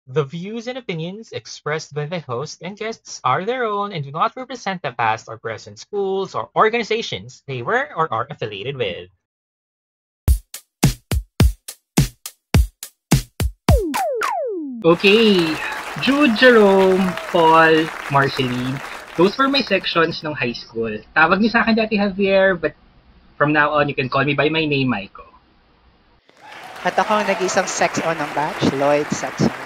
The views and opinions expressed by the host and guests are their own and do not represent the past or present schools or organizations they were or are affiliated with. Okay, Jude, Jerome, Paul, Marceline. Those were my sections nung high school. Tawag niyo sa akin dati Javier, but from now on, you can call me by my name, Maiko. At ako ang nag-iisang sex-on ng batch, Lloyd Sex-on.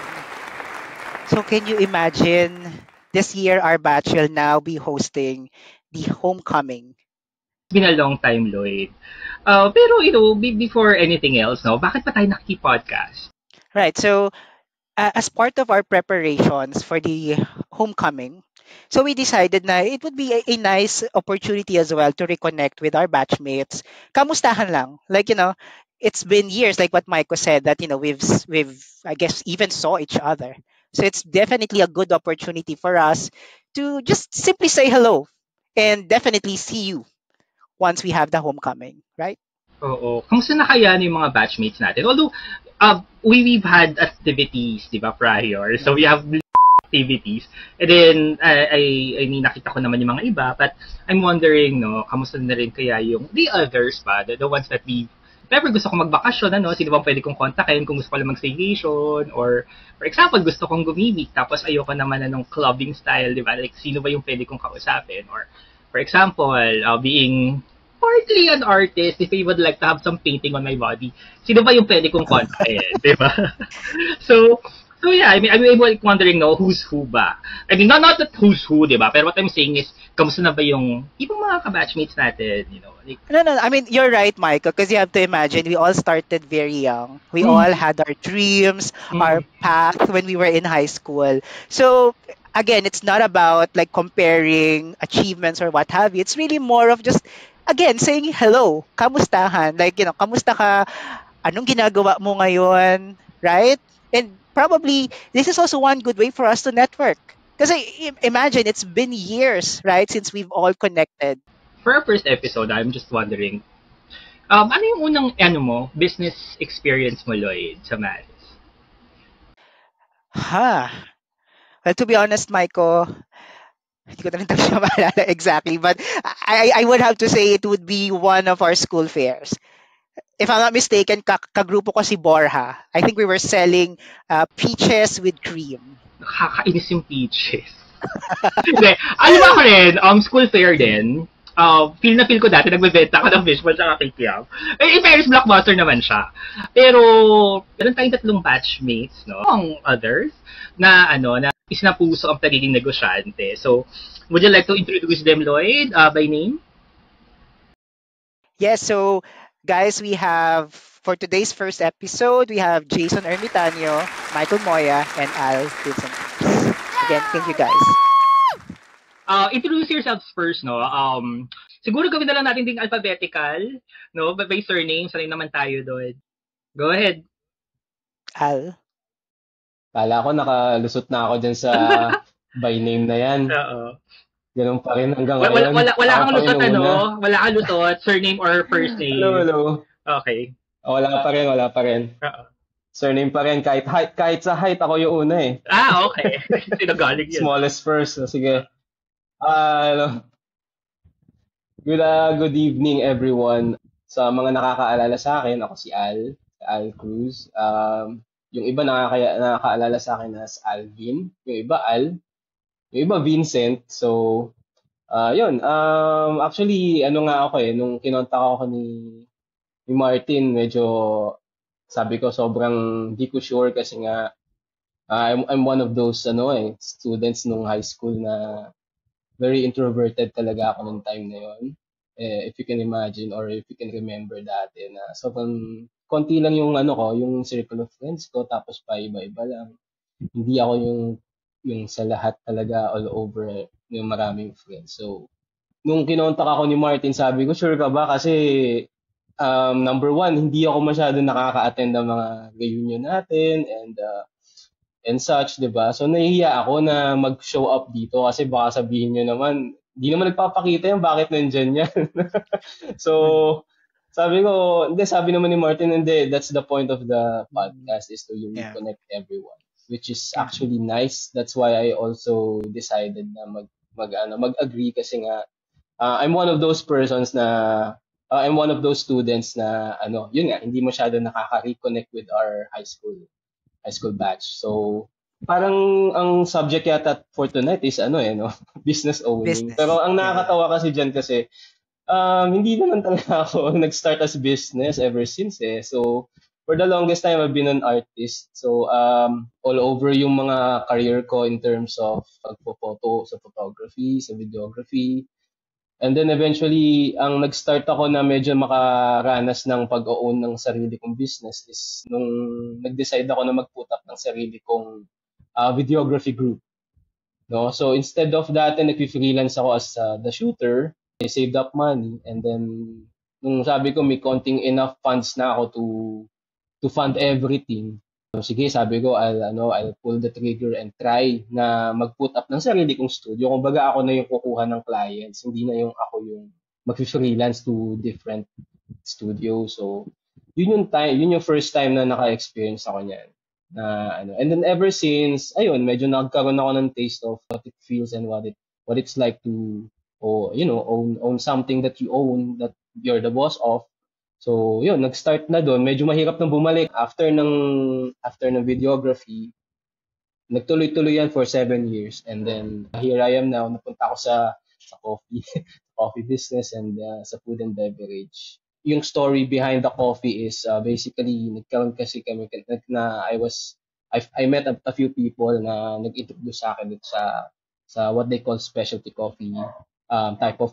So can you imagine, this year our batch will now be hosting the homecoming. It's been a long time, Lloyd. Pero, before anything else, no, bakit pa tayo nakiki-podcast? Right, so as part of our preparations for the homecoming, so we decided na it would be a nice opportunity as well to reconnect with our batchmates. Kamustahan lang. Like, it's been years, like what Michael said, that, we've, I guess, even saw each other. So it's definitely a good opportunity for us to just simply say hello and definitely see you once we have the homecoming, right? Oo. Kamusta na kaya yung mga batchmates natin? Although, we've had activities, di ba, prior. So, we have activities. And then, I mean, nakita ko naman yung mga iba, but I'm wondering, no, kamusta na rin kaya yung the others pa, the ones that we Never gusto kong magbakasyon, ano, sino bang pwede kong kontakin kung gusto ko lang mag-staycation, or, for example, gusto kong gumimik, tapos ayoko naman na nung clubbing style, di ba? Like, sino ba yung pwede kong kausapin? Or, for example, being partly an artist, if I would like to have some painting on my body, sino ba yung pwede kong kontakin, di ba? So, so yeah, I mean, I'm like wondering, no, who's who ba? I mean, not that who's who, di ba? Pero what I'm saying is, kamusta na ba yung ibang mga kabatchmates natin, like, No, no. I mean, you're right, Michael, because you have to imagine we all started very young. We mm, all had our dreams, our mm, path when we were in high school. So, again, it's not about like comparing achievements or what have you. It's really more of just, again, saying hello, kamustahan. Like, kamusta ka? Anong ginagawa mo ngayon? Right? And probably, this is also one good way for us to network. Because imagine, it's been years, right, since we've all connected. for our first episode, I'm just wondering, ano yung unang, business experience mo, Lloyd, sa Maris? Ha. Well, to be honest, Michael, hindi ko na rin talaga maalala exactly, but I would have to say it would be one of our school fairs. If I'm not mistaken, kagrupo ko si Borja. I think we were selling peaches with cream. Nakakainis yung peaches. Hindi, alam mo ako rin, school fair din, feel na feel ko dati, nagbebenta ka ng fishball sa kikiam. In fairness, blockbuster naman siya. Pero, meron tayong tatlong batchmates, no? Ang others, na isinapuso ang pagiging negosyante. So, would you like to introduce them, Lloyd, by name? Yes, so guys, we have for today's first episode, we have Jason Ermitanio, Michael Moya, and Al Vincent. Again, thank you guys. Introduce yourselves first, no? Siguro gawin na lang natin ding alphabetical, no? By surname, sanay naman tayo doon. Go ahead. Al. Kala ko nakalusot na ako dyan sa by name na yan. Oo. Ganun pa rin hanggang Wala, ngayon. wala Ako kang pa lusot, inuuna. Wala kang lusot, surname or first name. Hello. Okay. Wala pa rin. Oo. Surname pa rin. Kahit sa height, ako yung una eh. Okay. Sinagaling yun. Smallest first. Sige. Ano, good evening everyone. Sa mga nakakaalala sa akin, ako si Al Cruz. Yung iba nakakaalala sa akin as Alvin. Yung iba Al. Yung iba Vincent. So, yun. Actually, nga ako nung kinontak ako ni Martin, medyo sabi ko sobrang di ko sure kasi nga I'm one of those students nung high school na very introverted talaga ako nung time na yon. If you can imagine or if you can remember dati na sobrang konti lang yung yung circle of friends ko tapos pa iba-iba lang. Hindi ako yung sa lahat talaga all over yung maraming friends. So, nung kinontak ako ni Martin, sabi ko, sure ka ba? Kasi number one, hindi ako masyado nakaka-attend ng mga reunion natin and such, 'di ba? So nahihiya ako na mag-show up dito kasi baka sabihin niyo naman, hindi naman nagpapakita yung bakit nandiyan yan. So sabi naman ni Martin, hindi, that's the point of the podcast is to really Yeah. connect everyone. which is Yeah. actually nice. That's why I also decided na mag-agree kasi nga I'm one of those persons na I'm one of those students na yun nga, hindi masyado nakaka-reconnect with our high school batch. So parang ang subject yata for tonight is no, business owning. Business. Pero ang Yeah, yeah. nakakatawa kasi diyan kasi hindi naman talaga ako nag-start as business ever since eh. So for the longest time I've been an artist. So all over yung mga career ko in terms of pagpo-photo, sa photography, sa videography. And then eventually, ang nag-start ako na medyo makaranas ng pag-own ng sarili kong business is nung nag-decide ako na mag-put up ng sarili kong videography group. No? So instead of that, nag-freelance ako as the shooter. I saved up money and then nung sabi ko may konting enough funds na ako to fund everything. So, sige, sabi ko, I'll pull the trigger and try na mag-put up ng sarili kong studio. Kumbaga ako na yung kukuha ng clients, hindi na yung ako yung mag-freelance to different studios. So, yun yung first time na naka-experience ako niyan. And then ever since, ayun, medyo nagkaroon ako ng taste of what it feels and what it's like to own something that you own, that you're the boss of. So, yun, nag-start na doon. Medyo mahirap nang bumalik after ng videography. Nagtuloy-tuloy yan for 7 years. And then, here I am now. Napunta ako sa coffee, coffee business and sa food and beverage. Yung story behind the coffee is basically, nagkaroon kasi kami na I met a few people na nag-introduce sa akin sa what they call specialty coffee type of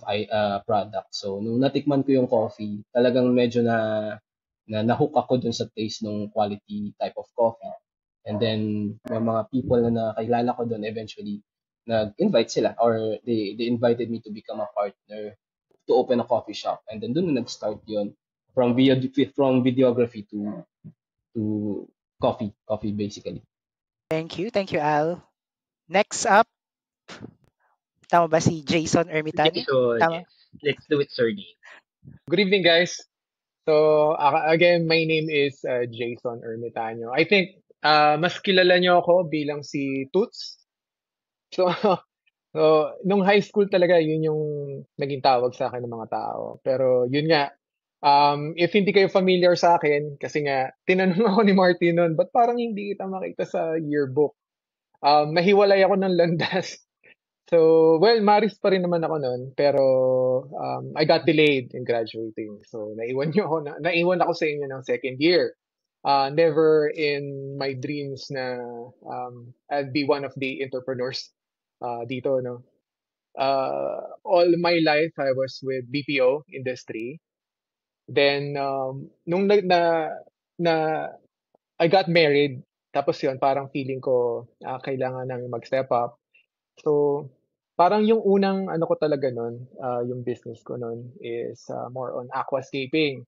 product. So, nung natikman ko yung coffee, talagang medyo na-hook ako dun sa taste ng quality type of coffee. And then, may mga people na nakilala ko dun eventually, nag-invite sila or they invited me to become a partner to open a coffee shop. And then dun na nag-start yun from videography to coffee basically. Thank you. Thank you, Al. Next up, tama ba si Jason Ermitanyo? Jason, Tama? yes. Let's do it, Sir D. Good evening, guys. So, again, my name is Jason Ermitanyo. I think mas kilala niyo ako bilang si Toots. So, nung high school talaga, yun yung naging tawag sa akin ng mga tao. Pero yun nga, if hindi kayo familiar sa akin, kasi nga, tinanong ako ni Martin noon, ba't parang hindi kita makita sa yearbook? Nahiwalay ako ng landas. So, well, Maris pa rin naman ako noon, pero I got delayed in graduating. So, naiwan ako sa inyo ng second year. Never in my dreams na I'd be one of the entrepreneurs dito, no? All my life, I was with BPO industry. Then, nung na I got married, tapos yun, parang feeling ko kailangan namin mag-step up. So, parang yung unang ano ko talaga nun, yung business ko nun is more on aquascaping.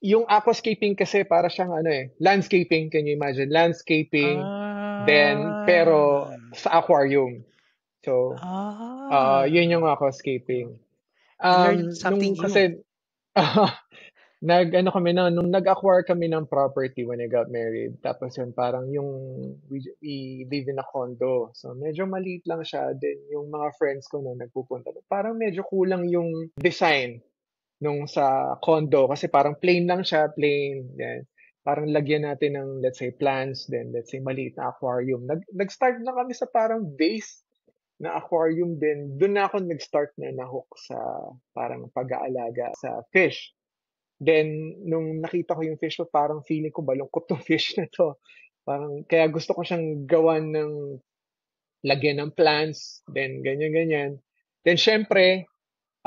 Yung aquascaping kasi para siyang landscaping. Can you imagine? Landscaping, then pero Ah. sa aquarium. So, yun yung Ah. aquascaping. I learned something Nung new. kasi nung nag-acquire kami ng property when I got married. Tapos yun, parang we live in a condo. So, medyo maliit lang siya. Then, yung mga friends ko noon nagpupunta. Parang medyo kulang yung design nung sa condo. Kasi parang plain lang siya, plain. Then, parang lagyan natin ng, let's say, plants. Then, let's say, maliit na aquarium. Nag-start na kami sa parang base na aquarium din. Doon na ako nag-start na nahook sa parang pag-aalaga sa fish. Then, nung nakita ko yung fish ko, parang feeling ko malungkot tong fish na to. Parang, kaya gusto ko siyang gawan ng lagyan ng plants, then ganyan-ganyan. Then, syempre,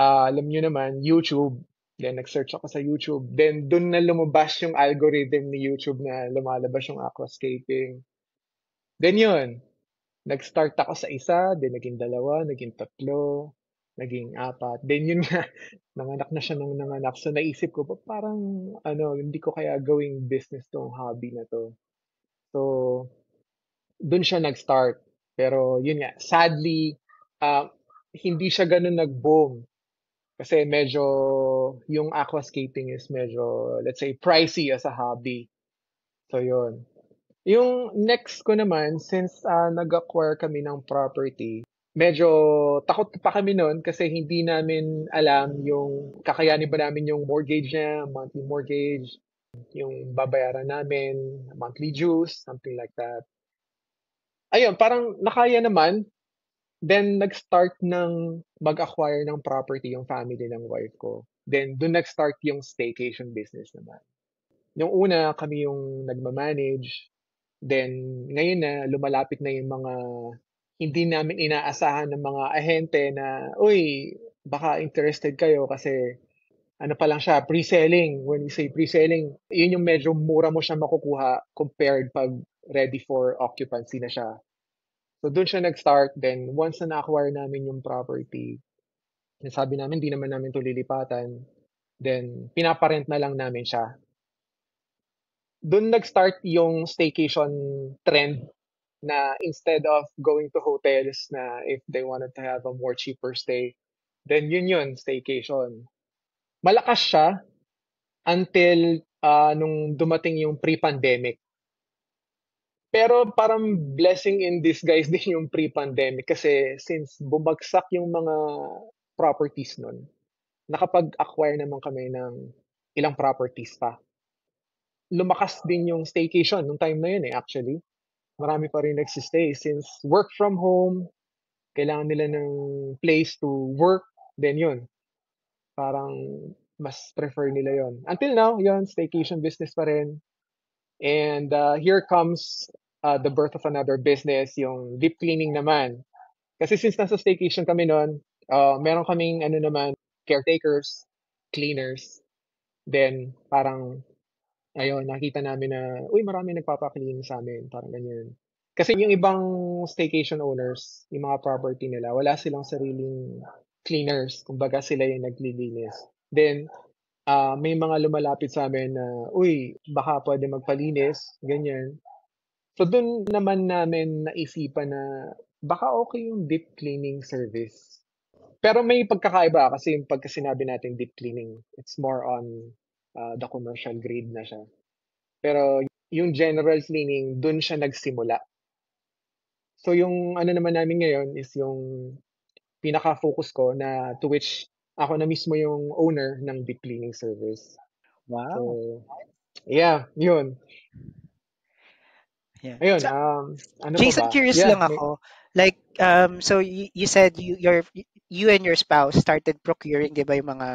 alam nyo naman, YouTube. Then, nag-search ako sa YouTube. Then, dun na lumabas yung algorithm ni YouTube na lumalabas yung aquascaping. Then, yun. Nag-start ako sa isa, then naging dalawa, naging tatlo, naging apat. Then yun nga, nanganak na siya ng nanganak. So naisip ko, parang hindi ko kaya gawing business tong hobby na to. So, dun siya nag-start. Pero yun nga, sadly, hindi siya ganun nag-boom. Kasi medyo, yung aquascaping is medyo, let's say, pricey as a hobby. So yun. Yung next ko naman, since nag-acquire kami ng property, medyo takot pa kami noon kasi hindi namin alam yung kakayanin ba namin yung mortgage niya, monthly mortgage, yung babayaran namin, monthly dues, something like that. Ayun, parang nakaya naman. Then, nag-start ng mag-acquire ng property yung family ng wife ko. Then, doon nag-start yung staycation business naman. Yung una, kami yung nagmamanage. Then, ngayon na, lumalapit na yung mga hindi namin inaasahan ng mga ahente na, uy, baka interested kayo kasi ano pa lang siya, pre-selling. When we say pre-selling, yun yung medyo mura mo siya makukuha compared pag ready for occupancy na siya. So, doon siya nag-start. Then, once na na-acquire namin yung property, sabi namin, di naman namin ito lilipatan. Then, pinaparent na lang namin siya. Doon nag-start yung staycation trend na instead of going to hotels na if they wanted to have a more cheaper stay, then yun, staycation. Malakas siya until nung dumating yung pre-pandemic. Pero parang blessing in disguise din yung pre-pandemic kasi since bumagsak yung mga properties nun, nakapag-acquire naman kami ng ilang properties pa. Lumakas din yung staycation nung time na yun actually. Marami pa rin nagsistay since work from home, kailangan nila ng place to work, then yun. Parang mas prefer nila yon. Until now, yun, staycation business pa rin. And here comes the birth of another business, yung deep cleaning naman. Kasi since nasa staycation kami noon, meron kaming ano naman, caretakers, cleaners. Then parang ayun, nakita namin na uy, marami nagpapa-clean sa amin, parang ganyan. Kasi yung ibang staycation owners, yung mga property nila, wala silang sariling cleaners. Kumbaga sila yung naglilinis. Then may mga lumalapit sa amin na, uy, baka pwede magpalinis, ganyan. So, doon naman namin naisipan na baka okay yung deep cleaning service. Pero may pagkakaiba kasi yung pagka sinabi natin deep cleaning, it's more on the commercial grade na siya. Pero yung general cleaning, doon siya nagsimula. So, yung ano naman namin ngayon is yung pinaka-focus ko na to which ako na mismo yung owner ng deep cleaning service. Wow. So, yeah, yun. Yeah. Ayun, So, ano pa Jason, ba? curious Yeah, lang ako. Like, so you said you and your spouse started procuring, di ba, yung mga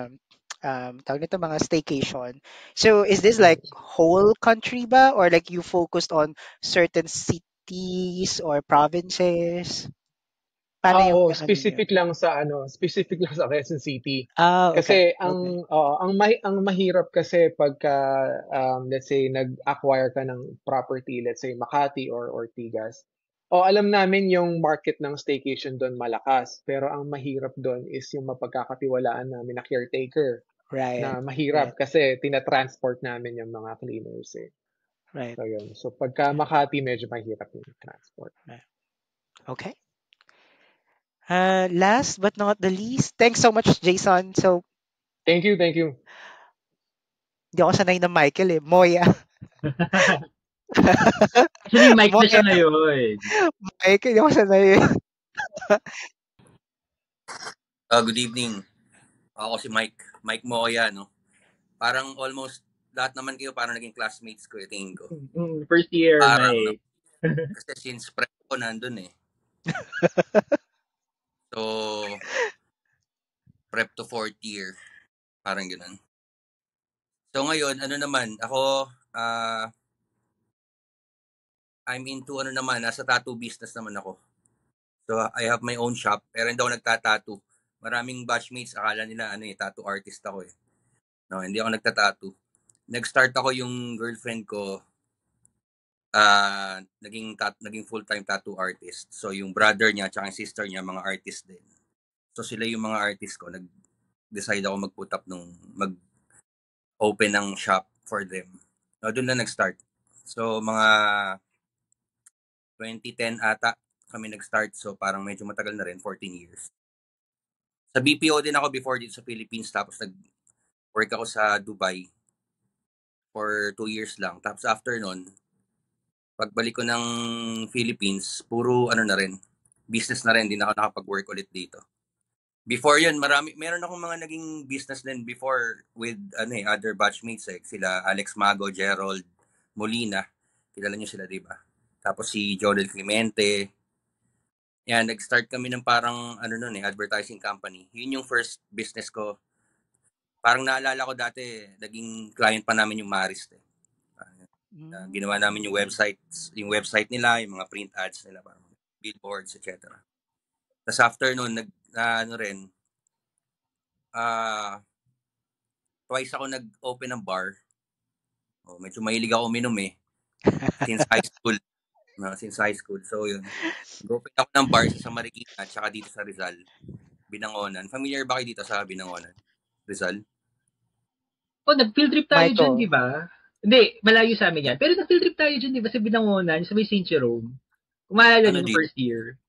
tawag nito, mga staycation. So, is this like whole country ba, or like you focused on certain cities or provinces? Paano yung oo, ano niyo? specific lang sa Quezon City. Ah, okay. Kasi Okay. ang mahirap kasi pagka let's say nag-acquire ka ng property, let's say Makati or Ortigas. O alam namin yung market ng staycation doon malakas, pero ang mahirap doon is yung mapagkakatiwalaan namin na caretaker Right. na Right. mahirap kasi tinatransport namin yung mga cleaners eh. Right. So yun. So pagka Makati medyo mahirap yung transport. Right. Okay. Last but not the least, thanks so much, Jason. So, Thank you, thank you. hindi ako sanay na Michael eh. Moya. Actually, mic na Moya. siya ngayon. Michael, hindi ako sanay. Good evening. Ako si Mike. Mike Moya, no? Parang almost lahat naman kayo parang naging classmates ko, tingin ko. First year, Parang, no? Mike. Kasi since prep ko nandun eh. So, prep to fourth year. Parang ganun. So ngayon, ano naman, ako, I'm into ano naman, nasa tattoo business naman ako. So, I have my own shop, pero hindi ako nagtatattoo. Maraming batchmates, akala nila, tattoo artist ako eh. No, hindi ako nagtatattoo. Nag-start ako yung girlfriend ko, naging full-time tattoo artist. So, yung brother niya at yung sister niya, mga artist din. So, sila yung mga artist ko. Nag-decide ako mag-put up mag-open ng shop for them. No, doon na nag-start. So, mga 2010 ata kami nag-start. So, parang medyo matagal na rin, 14 years. Sa BPO din ako before dito sa Philippines. Tapos, nag-work ako sa Dubai for 2 years lang. Tapos, after nun, Pagbalik ko ng Philippines, puro ano na rin, business na rin, hindi na ako nakapag-work ulit dito. Before yun, meron akong mga naging business din before with other batchmates sila Alex Mago, Gerald Molina. Kilala niyo sila, 'di ba? Tapos si Joel Clemente. Yan, nag-start kami ng parang advertising company. Yun yung first business ko. Parang naalala ko dati, naging client pa namin yung Marist. Ginawa namin yung website nila, yung mga print ads nila, parang billboards, etc. Tapos after nun, twice ako nag-open ng bar. Medyo mahilig ako uminom since high school. Since high school. So yun. Nag-open ako ng bar sa Marikina at saka dito sa Rizal. Binangonan. Familiar ba kayo dito sa Binangonan? Rizal? Nag-field trip tayo Michael. dyan, di ba? Hindi, malayo sa amin yan. Pero nag-field trip tayo dyan, di ba, sa Binangonan, sa may St. Jerome. Kung maalala nyo, Di? first year.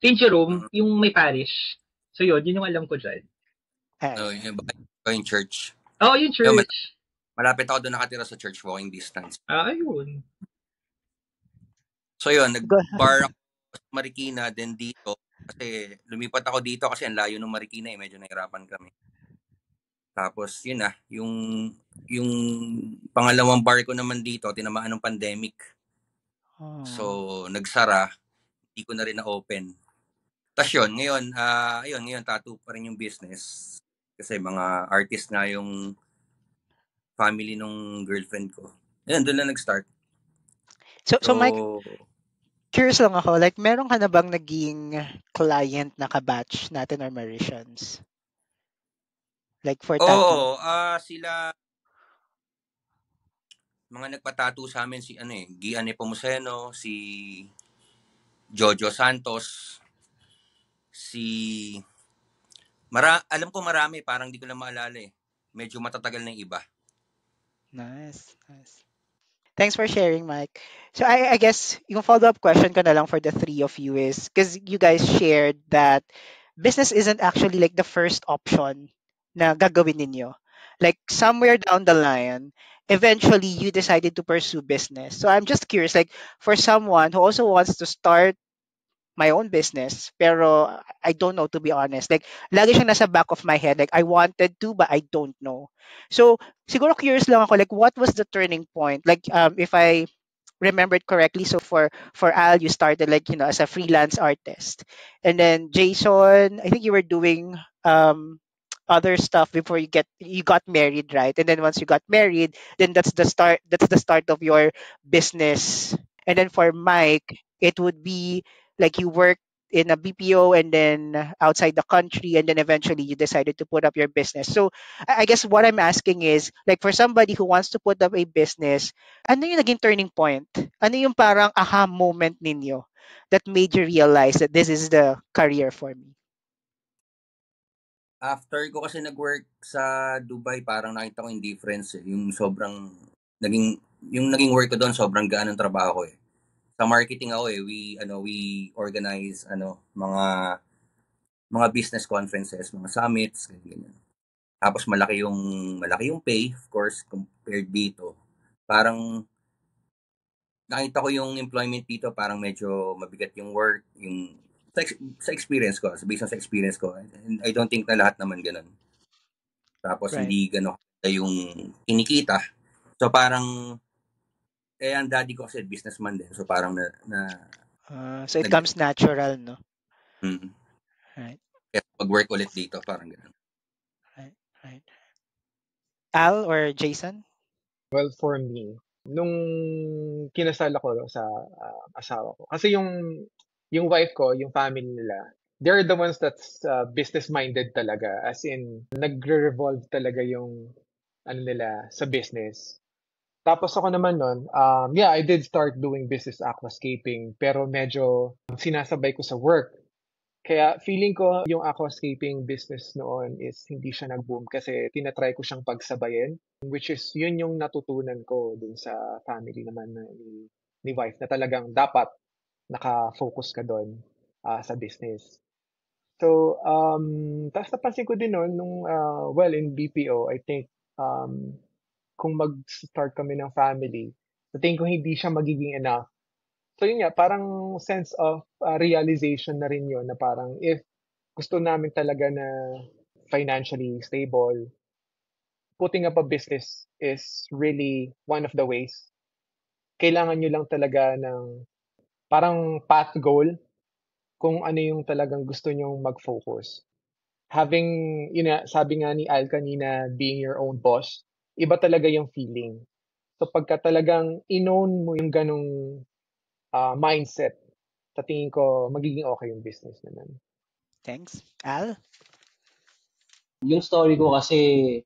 St. Jerome, yung may parish. So yun yung alam ko dyan. Yung church. Yung church. Malapit ako doon nakatira sa church, walking distance. Ayun. So yun, nag-bar ako sa Marikina, then dito. Kasi lumipat ako dito kasi ang layo ng Marikina medyo nahirapan kami. Tapos yun yung pangalawang bar ko naman dito, tinamaan ng pandemic. So nagsara, hindi ko na rin na-open. Tapos yun, ngayon tattoo pa rin yung business. Kasi mga artist nga yung family nung girlfriend ko. Ayun, doon na nag-start. So Mike, curious lang ako, like meron ka na bang naging client na kabatch natin or Mauritians? Like for tattoo? Sila mga nagpa-tattoo sa amin si Gian Nepomuceno, si Jojo Santos, alam ko marami, parang di ko lang maalala Medyo matatagal na yung iba. Nice. Thanks for sharing, Mike. So I guess yung follow-up question ko na lang for the three of you is, because you guys shared that business isn't actually like the first option na gagawin ninyo. Like somewhere down the line, eventually you decided to pursue business. So I'm just curious, like for someone who also wants to start my own business, pero I don't know, to be honest. Like, lagi siya nasa back of my head. Like, I wanted to, but I don't know. So, siguro curious lang ako, like, what was the turning point? Like, if I remembered correctly, so for Al, you started like, as a freelance artist. And then Jason, I think you were doing other stuff before you got married, right? And then once you got married, then that's the start of your business. And then for Mike, it would be like you worked in a BPO and then outside the country, and then eventually you decided to put up your business. So I guess what I'm asking is, like, for somebody who wants to put up a business, ano yung naging turning point? Ano yung parang aha moment ninyo that made you realize that this is the career for me? After ko kasi nag-work sa Dubai, parang nakita ko yung difference yung naging work ko doon, sobrang gaan ng trabaho ko Sa marketing ako we organize mga business conferences, mga summits, ganyan. Tapos malaki yung pay, of course, compared dito. Parang nakita ko yung employment dito, parang medyo mabigat yung work, yung sa experience ko, based sa experience ko. And I don't think na lahat naman ganun. Tapos Right. hindi gano'n yung kinikita. So parang ang daddy ko kasi businessman din. So parang So it comes natural, no? Right. Kaya mag-work ulit dito, parang gano'n. Right. Al or Jason? Well, for me, nung kinasal ako sa asawa ko, kasi yung wife ko, yung family nila, they're the ones that's business-minded talaga. As in, nagre-revolve talaga yung nila sa business. Tapos ako naman nun, I did start doing business aquascaping, pero medyo sinasabay ko sa work. Kaya feeling ko yung aquascaping business noon is hindi siya nag-boom kasi tinatry ko siyang pagsabayin, which is yun yung natutunan ko dun sa family naman ni wife na talagang dapat naka-focus ka doon sa business. So, tapos napansin ko din noon nung, in BPO, I think, kung mag-start kami ng family, sa tingin ko hindi siya magiging enough So yun nga, parang sense of realization na rin yun na parang if gusto namin talaga na financially stable, putting up a business is really one of the ways. Kailangan nyo lang talaga ng parang path goal kung ano yung talagang gusto nyong mag-focus. Having, yun nga, sabi nga ni Al kanina, being your own boss, iba talaga yung feeling. So pagka talagang inown mo yung ganong mindset, sa tingin ko, magiging okay yung business naman. Thanks. Al? Yung story ko kasi,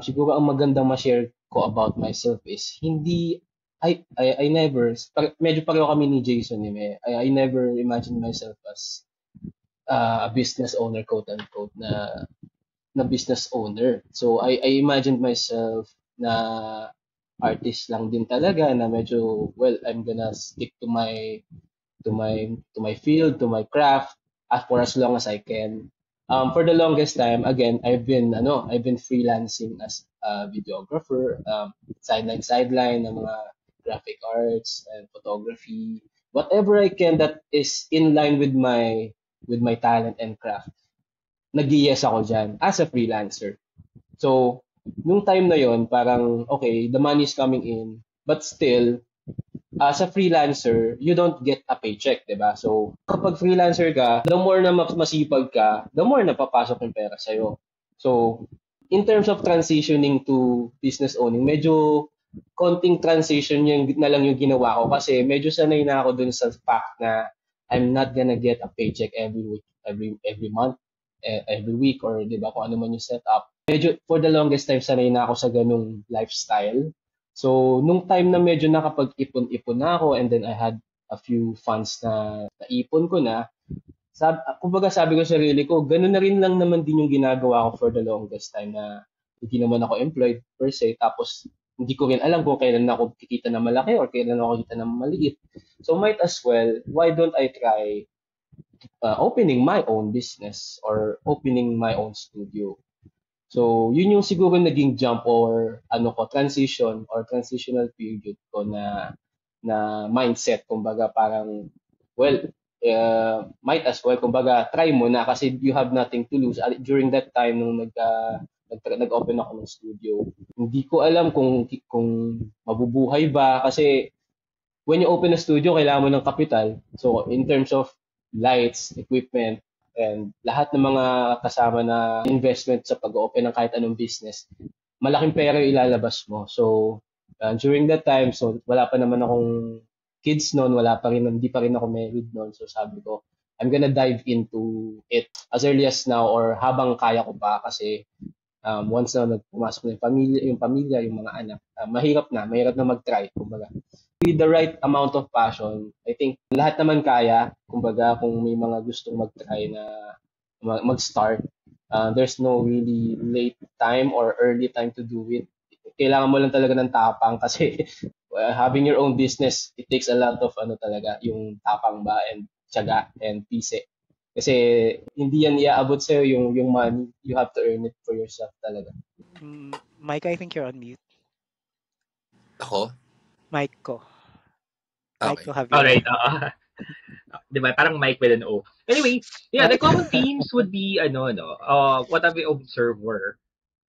siguro ang magandang ma-share ko about myself is, hindi, I never, medyo pareho kami ni Jason, I never imagined myself as a business owner, quote unquote, na business owner. So I imagined myself na artist lang din talaga, na medyo, well, I'm gonna stick to my field, to my craft, for as long as I can. For the longest time, again, I've been freelancing as a videographer, sideline ng mga graphic arts and photography, whatever I can that is in line with my talent and craft. Nag-yes ako dyan as a freelancer. So, nung time na yon, parang, okay, the money is coming in, but still, as a freelancer, you don't get a paycheck, di ba? So, kapag freelancer ka, the more na masipag ka, the more na papasok yung pera sa'yo. So, in terms of transitioning to business owning, medyo konting transition yung na lang yung ginawa ko kasi medyo sanay na ako dun sa fact na I'm not gonna get a paycheck every week, every month, every week, or di ba kung ano man yung setup. Medyo for the longest time sanay na ako sa ganung lifestyle. So, nung time na medyo nakapag-ipon-ipon na ako and then I had a few funds na naipon ko na, kumbaga sabi ko sa sarili ko, ganun na rin lang naman din yung ginagawa ko for the longest time na hindi naman ako employed per se. Tapos, hindi ko rin alam kung kailan ako kikita na malaki or kailan ako kikita na maliit. So, might as well, why don't I try opening my own business or opening my own studio? So, yun yung siguro naging jump or transitional period ko na mindset, kumbaga parang, well, might as well, kumbaga try mo na kasi you have nothing to lose. During that time nung nag-open ako ng studio, hindi ko alam kung mabubuhay ba kasi when you open a studio, kailangan mo ng kapital. So, in terms of lights, equipment, and lahat ng mga kasama na investment sa pag-open ng kahit anong business, malaking pera yung ilalabas mo. So, during that time, so wala pa naman akong kids noon, hindi pa rin ako married noon. So, sabi ko, I'm gonna dive into it as early as now or habang kaya ko pa kasi once na pumasok na yung pamilya, yung mga anak, mahirap na mag-try, kumbaga. With the right amount of passion, I think lahat naman kaya, kumbaga kung may mga gustong mag-try na mag-start, there's no really late time or early time to do it. Kailangan mo lang talaga ng tapang kasi having your own business, it takes a lot of talaga, yung tapang ba and tiyaga and pise. Kasi hindi yan iaabot sa'yo yung money, you have to earn it for yourself talaga. Mike, I think you're on mute. Ako? Mike ko. Mike Okay. ko, Javier. Alright, di ba? Parang Mike with an O. Anyway, yeah, the common themes would be, what have we observed were,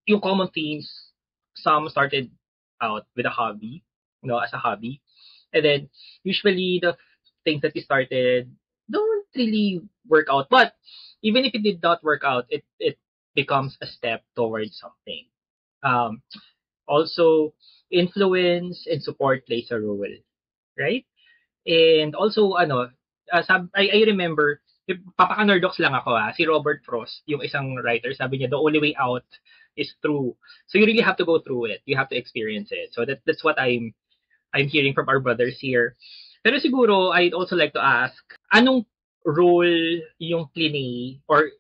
yung common themes, some started out with a hobby, as a hobby. And then, usually, the things that we started don't really work out. But, even if it did not work out, it becomes a step towards something. Also, influence and support plays a role, right? And also, I remember, papaka-nerdox lang ako si Robert Frost, yung isang writer, sabi niya, the only way out is through. So you really have to go through it. You have to experience it. So that's what I'm hearing from our brothers here. Pero siguro, I'd also like to ask, anong role yung Plinay, or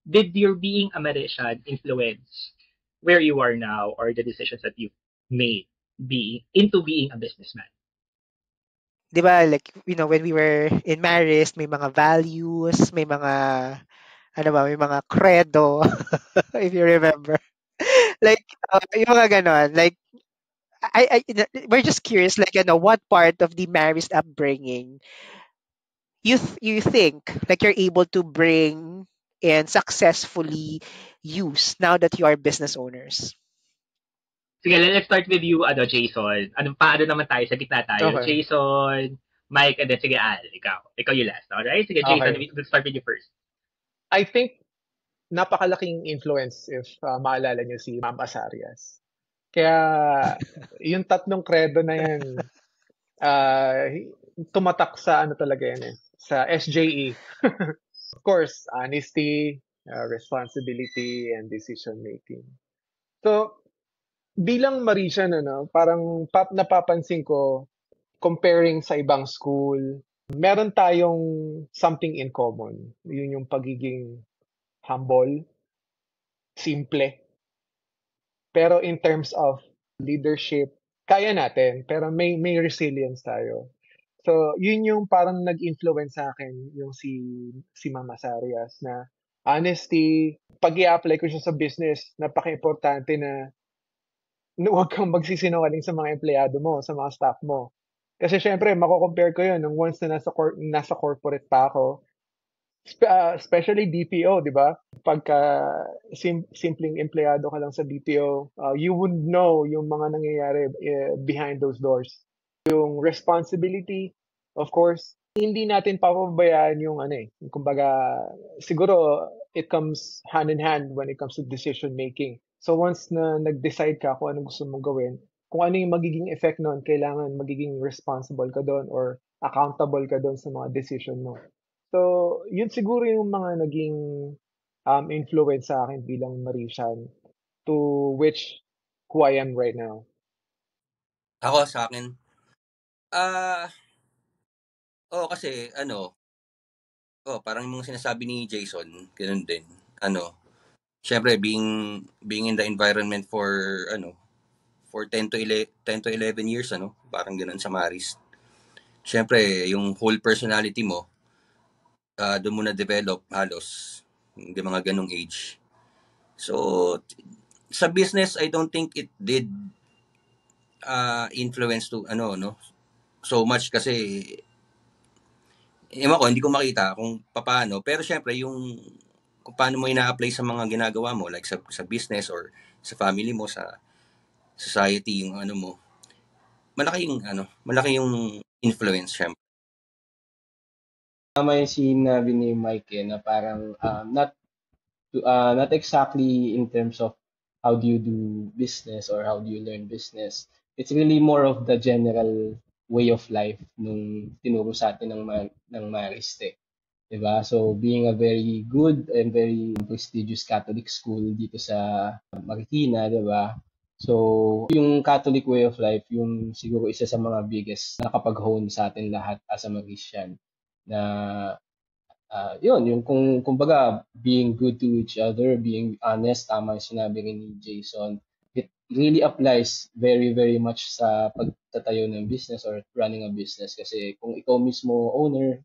did your being a magician influence where you are now or the decisions that you've made into being a businessman? Di ba, like, when we were in Marist, may mga values, may mga, may mga credo, if you remember. Like, yung mga ganon. Like, we're just curious, like, what part of the Maris upbringing you think like you're able to bring and successfully use now that you are business owners? Sige, let's start with you, Jason. Paano naman tayo? Sa gitna tayo. Okay. Jason, Mike, and then sige, Al. Ikaw yung last. Alright? Sige, Jason, Okay. we'll start with you first. I think napakalaking influence if maalala niyo si Ma'am Asarias. Kaya yung tatlong credo na yan, tumatak sa ano talaga yan sa SJE. Of course, honesty, responsibility, and decision making. So, bilang Marisian, parang napapansin ko, comparing sa ibang school, meron tayong something in common. Yun yung pagiging humble, simple. Pero in terms of leadership, kaya natin, pero may resilience tayo. So, yun yung parang nag-influence sa akin, yung si Mama Sarias na honesty, pag i-apply ko siya sa business, napaka-importante na huwag kang magsisinungaling sa mga empleyado mo, sa mga staff mo. Kasi syempre, mako-compare ko yun nung once na nasa corporate pa ako, especially BPO, di ba? Pagka simpleng empleyado ka lang sa BPO, you would know yung mga nangyayari behind those doors. Yung responsibility, of course, hindi natin papabayaan yung kumbaga, siguro it comes hand in hand when it comes to decision making. So once na nag-decide ka kung ano gusto mong gawin, kung ano yung magiging effect nun, kailangan magiging responsible ka doon or accountable ka doon sa mga decision mo. So, yun siguro yung mga naging influence sa akin bilang Marisian to which who I am right now. Ako sa akin, kasi parang yung sinasabi ni Jason, ganun din. Syempre being in the environment for 10 to 11 years, parang ganun sa Maris. Syempre, yung whole personality mo, doon mo na-develop halos hindi mga ganong age. So, sa business, I don't think it did influence to so much kasi hindi ko makita kung paano. Pero syempre, kung paano mo ina-apply sa mga ginagawa mo, like sa business or sa family mo, sa society, yung mo, malaki yung influence, syempre. Tama yung sinabi ni Mike na parang not exactly in terms of how do you do business or how do you learn business. It's really more of the general way of life nung tinuro sa atin ng Mariste. Diba? So, being a very good and very prestigious Catholic school dito sa Marikina, diba? So, yung Catholic way of life, yung siguro isa sa mga biggest nakapag-hone sa atin lahat as a Marisian. Na yun, yung kumbaga, being good to each other, being honest, tama yung sinabi rin ni Jason, it really applies very, very much sa pagtatayo ng business or running a business. Kasi kung ikaw mismo owner,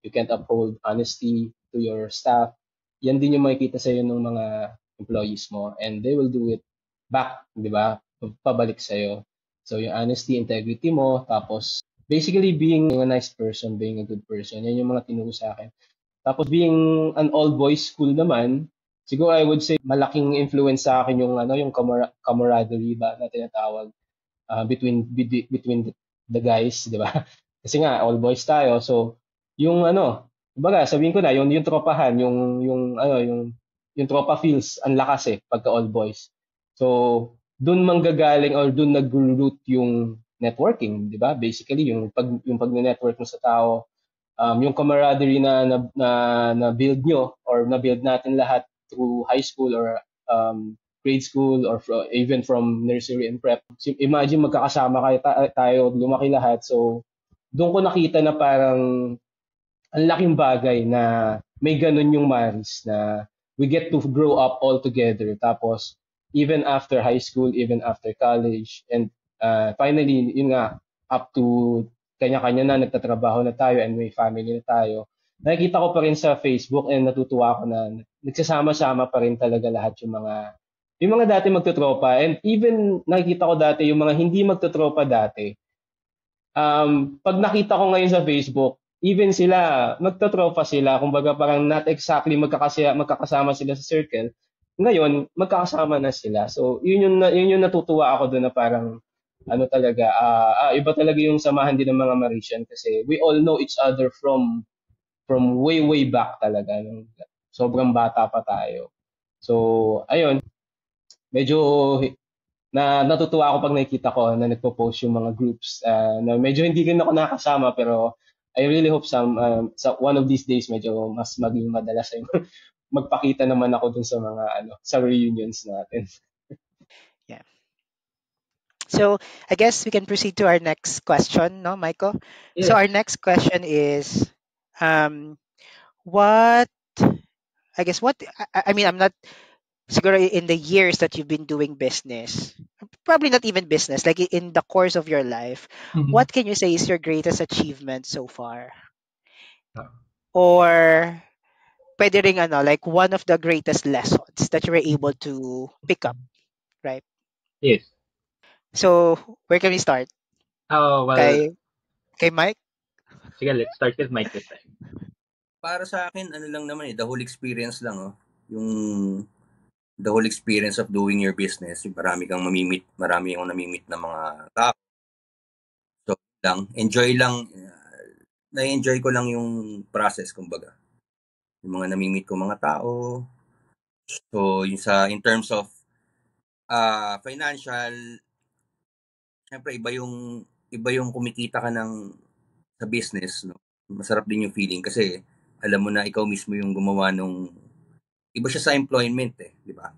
you can't uphold honesty to your staff, yan din yung makikita sa'yo ng mga employees mo. And they will do it back, di ba? Pabalik sa'yo. So, yung honesty, integrity mo, tapos basically being a nice person, being a good person, yan yung mga tinuro sa akin. Tapos being an all-boys school naman, siguro I would say malaking influence sa akin yung yung camaraderie ba na tinatawag between the guys, 'di ba? Kasi nga all boys tayo. So yung kumbaga sabihin ko na yung tropahan, yung tropa feels ang lakas pagka all boys. So doon manggagaling or doon nag-root yung networking, 'di ba? Basically yung pag-network mo sa tao, yung camaraderie na build nyo or na build natin lahat through high school or grade school or even from nursery and prep. So, imagine magkakasama tayo, lumaki lahat. So doon ko nakita na parang ang laking bagay na may ganun yung Maris na we get to grow up all together. Tapos even after high school, even after college, and finally, yun nga, up to kanya-kanya na nagtatrabaho na tayo and may family na tayo. Nakikita ko pa rin sa Facebook and natutuwa ako na nagsasama-sama pa rin talaga lahat yung mga dati magtotropa, and even nakikita ko dati yung mga hindi magtotropa dati, pag nakita ko ngayon sa Facebook, even sila, magtotropa sila, kumbaga parang not exactly magkakasama sila sa circle, ngayon, magkakasama na sila. So, yun yung natutuwa ako doon na parang, ano talaga, iba talaga yung samahan din ng mga Mauritian kasi we all know each other from way, way back talaga. Sobrang bata pa tayo. So, ayun, medyo natutuwa ako pag nakikita ko na nagpo-post yung mga groups na medyo hindi rin ako nakasama pero I really hope sa one of these days medyo mas maging madalas ay magpakita naman ako dun sa mga sa reunions natin. Yeah. So I guess we can proceed to our next question, no, Michael? So Yeah. our next question is, what I mean, I'm not siguro in the years that you've been doing business, probably not even business, like in the course of your life, Mhm. what can you say is your greatest achievement so far? Ah. Or pwede ring like one of the greatest lessons that you were able to pick up, right? Yes. So where can we start? Oh, well, Kay, kay Mike? sige, let's start with Mike this time. Para sa akin, ano lang naman the whole experience lang, yung the whole experience of doing your business, yung marami akong namimit na mga tao. So, enjoy lang, na-enjoy ko lang yung process, kumbaga. Yung mga namimit ko mga tao. So, in terms of financial, syempre iba yung kumikita ka sa business, no? Masarap din yung feeling kasi alam mo na ikaw mismo yung gumawa iba siya sa employment di ba?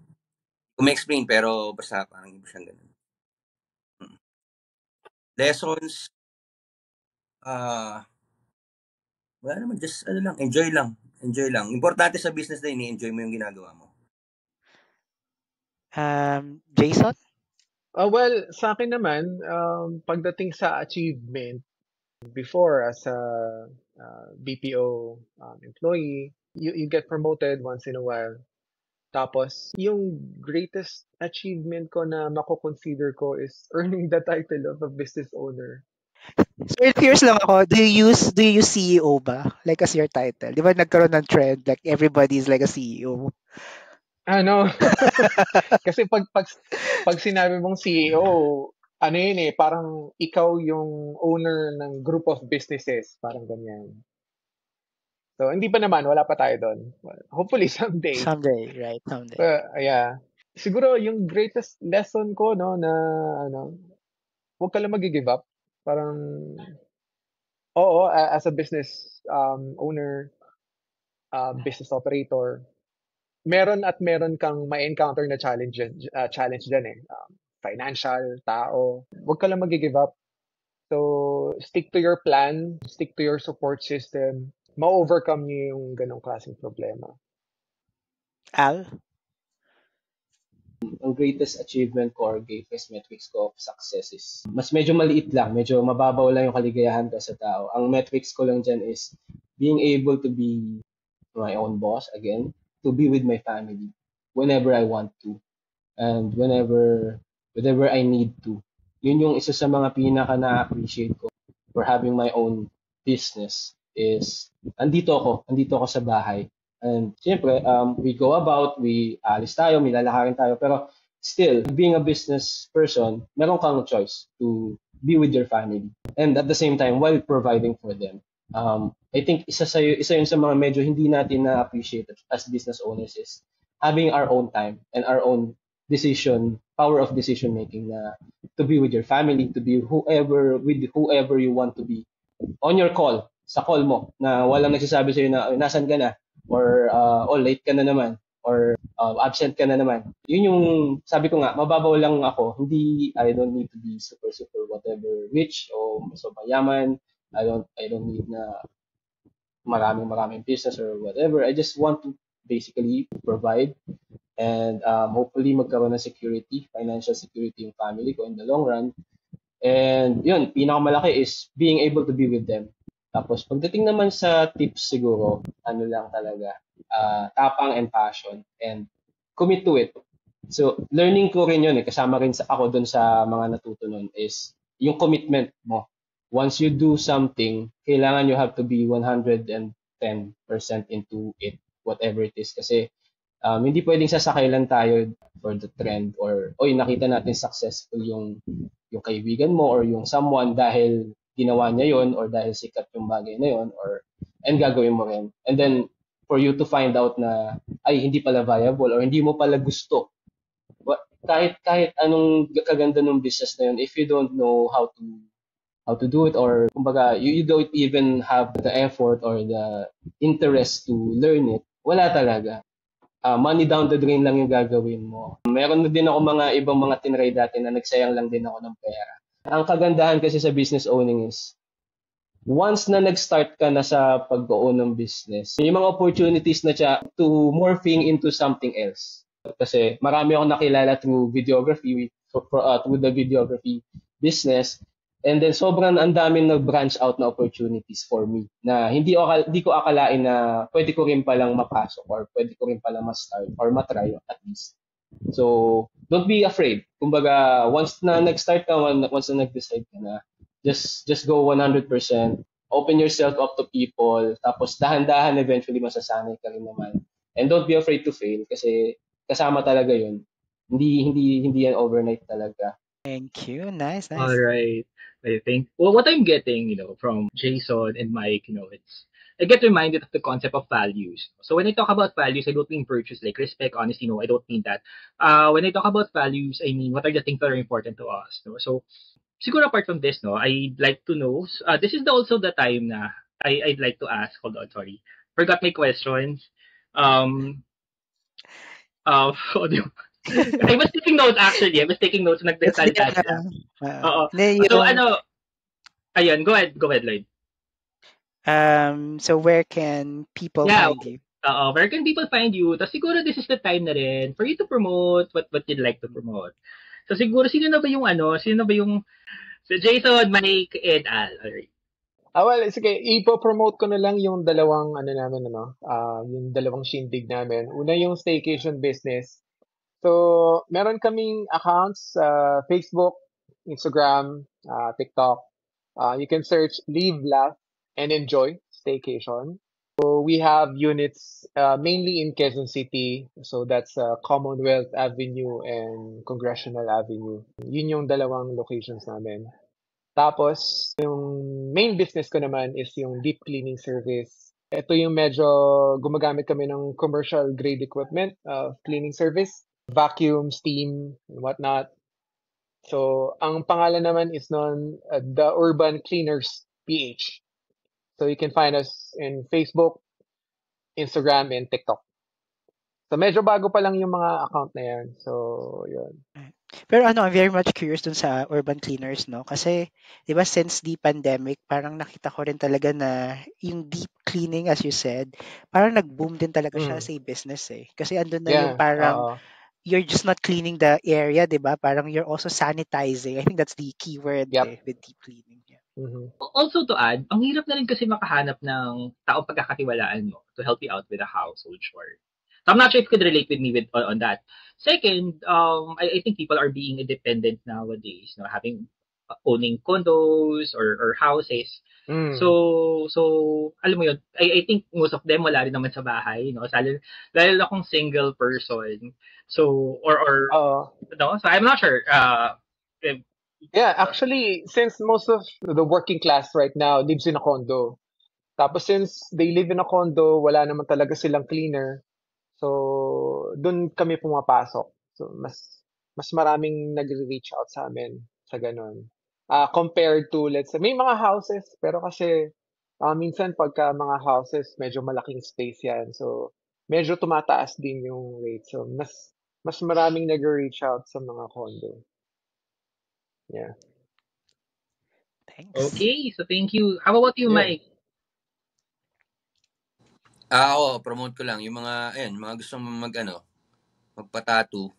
Kung explain pero basta parang iba siyang ganun. Lessons, wala naman, just enjoy lang. Enjoy lang. Importante sa business na ini-enjoy mo yung ginagawa mo. Jason? Well, sa akin naman, pagdating sa achievement, before as a BPO employee, you get promoted once in a while. Tapos, yung greatest achievement ko na mako-consider ko is earning the title of a business owner. So curious lang ako, do you use CEO ba? Like as your title? Di ba nagkaroon ng trend, like everybody is like a CEO? Ano? Kasi pag sinabi mong CEO, ano yun parang ikaw yung owner ng group of businesses, parang ganyan. So, hindi pa naman, wala pa tayo doon. Well, hopefully someday. Someday, right? Someday. Yeah. Siguro yung greatest lesson ko no na huwag ka lang mag-give up. Parang oo, as a business owner, business operator, meron kang ma-encounter na challenge dyan eh. Financial, tao. Huwag ka lang mag-give up. So, stick to your plan, stick to your support system. Ma-overcome niyo yung ganong klaseng problema. Al? Ang greatest achievement ko or greatest metrics ko of success is mas medyo maliit lang, medyo mababaw lang yung kaligayahan ko sa tao. Ang metrics ko lang dyan is being able to be my own boss again, to be with my family whenever I want to and whenever I need to. Yun yung isa sa mga pinaka na-appreciate ko for having my own business is andito ako sa bahay. And siyempre, we go about, we alis tayo, may lalakarin tayo, pero still, being a business person, meron kang choice to be with your family. And at the same time, while providing for them. I think isa yun sa mga medyo hindi natin na-appreciate as business owners is having our own time and our own power of decision making na to be with your family, to be with whoever you want to be on your call, sa call mo, na walang nagsasabi sa'yo na, nasan ka na? Or, late ka na naman. Or, absent ka na naman. Yun yung, sabi ko nga, mababaw lang ako. I don't need to be super, super whatever rich o so mayaman. I don't need na maraming business or whatever. I just want to basically provide and hopefully magkaroon ng financial security yung family ko in the long run. And yun, pinakamalaki is being able to be with them. Tapos pagdating naman sa tips siguro, ano lang talaga, tapang and passion and commit to it. So, learning ko rin yun eh. Kasama rin ako dun sa mga natuto nun is yung commitment mo. Once you do something, kailangan you have to be 110% into it, whatever it is. Kasi hindi pwedeng sasakay lang tayo for the trend or, oy, nakita natin successful yung kaibigan mo or yung someone dahil ginawa niya yon or dahil sikat yung bagay na yon and gagawin mo rin. And then, for you to find out na, ay, hindi pala viable or hindi mo pala gusto kahit anong kaganda ng business na yun, if you don't know how to do it or kumbaga you don't even have the effort or the interest to learn it, wala talaga. Money down the drain lang yung gagawin mo. Meron na din ako mga ibang mga tinry dati na nagsayang lang din ako ng pera. Ang kagandahan kasi sa business owning is once na nag-start ka na sa pag-own ng business, may mga opportunities na siya to morphing into something else. Kasi marami akong nakilala through videography, through the videography business. And then sobrang ang daming nag-branch out na opportunities for me na hindi ko akalain na pwede ko rin palang mapasok or pwede ko rin palang ma-start or matry at least. So, don't be afraid. Kumbaga, once na nag-start ka, once na nag-decide ka na, just go 100%. Open yourself up to people. Tapos dahan-dahan eventually masasanay ka rin naman. And don't be afraid to fail kasi kasama talaga yun. Hindi yan overnight talaga. Thank you. Nice, All nice. right. I think what I'm getting, from Jason and Mike, I get reminded of the concept of values. So when I talk about values, I don't mean virtues like respect, honesty. No, I don't mean that. When I talk about values, I mean what are the things that are important to us. No? So siguro apart from this, no, I'd like to know. This is also the time na I'd like to ask. Hold on, sorry, forgot my questions. Um, audio. I was taking notes actually. I was taking notes. That's the, Nagsalita sila. Oo. So yung, ayun, go ahead, Lloyd. so where can people Yeah, find you? where can people find you? Tapos siguro this is the time na rin for you to promote what you'd like to promote. So siguro, sino na ba yung so Jason, Mike, and Al. Alright. Well, sige, ipo-promote ko na lang yung dalawang yung dalawang shindig namin. Una yung staycation business. So, meron kaming accounts sa Facebook, Instagram, TikTok. You can search Live, Laugh, and Enjoy Staycation. So, we have units mainly in Quezon City. So, that's Commonwealth Avenue and Congressional Avenue. Yun yung dalawang locations namin. Tapos, yung main business ko naman is yung deep cleaning service. Ito yung medyo gumagamit kami ng commercial grade equipment, cleaning service, vacuum, steam, and whatnot. So, ang pangalan naman is The Urban Cleaners PH. So, you can find us in Facebook, Instagram, and TikTok. So, medyo bago pa lang yung mga account na yan. So, yun. Pero I'm very much curious dun sa urban cleaners, no? Kasi, di ba, since the pandemic, parang nakita ko rin talaga na yung deep cleaning, as you said, parang nag-boom din talaga siya sa business eh. Kasi andun na yung Yeah, parang, you're just not cleaning the area, di ba? Parang you're also sanitizing. I think that's the key word Yep. with deep cleaning. Yeah. Mhm. Also to add, ang hirap na rin kasi makahanap ng taong pagkakatiwalaan mo to help you out with a household chore. So I'm not sure if you could relate with me on that. Second, I think people are being independent nowadays, owning condos or houses. So alam mo yun, I think most of them wala rin naman sa bahay, lalo na kung single person. So so I'm not sure Yeah, actually, since most of the working class right now lives in a condo, tapos since they live in a condo, wala naman talaga silang cleaner. So, doon kami pumapasok. So, mas maraming nagre-reach out sa amin sa ganun. Compared to, let's say, may mga houses, pero kasi minsan pagka mga houses, medyo malaking space yan. So, medyo tumataas din yung rate. So, mas maraming nagre-reach out sa mga condo. Yeah. Thanks. Okay, so thank you. How about you, Mike? Ako, promote ko lang yung mga gustong magpa-tattoo.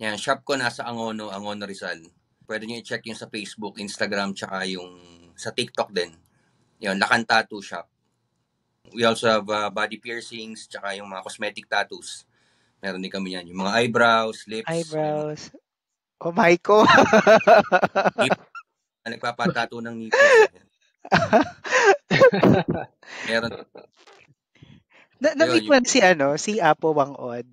Yan, shop ko nasa Angono Rizal. Pwede niyo i-check yung sa Facebook, Instagram, tsaka yung sa TikTok din. Yan, Lakan Tattoo Shop. We also have body piercings, tsaka yung mga cosmetic tattoos. Meron din kami yan. Yung mga eyebrows, lips, may mga Eyebrows. Oh my ko. nagpapatato ng nipples. Yan. Meron. Na-meet Ayun, mo si Apo Wangod.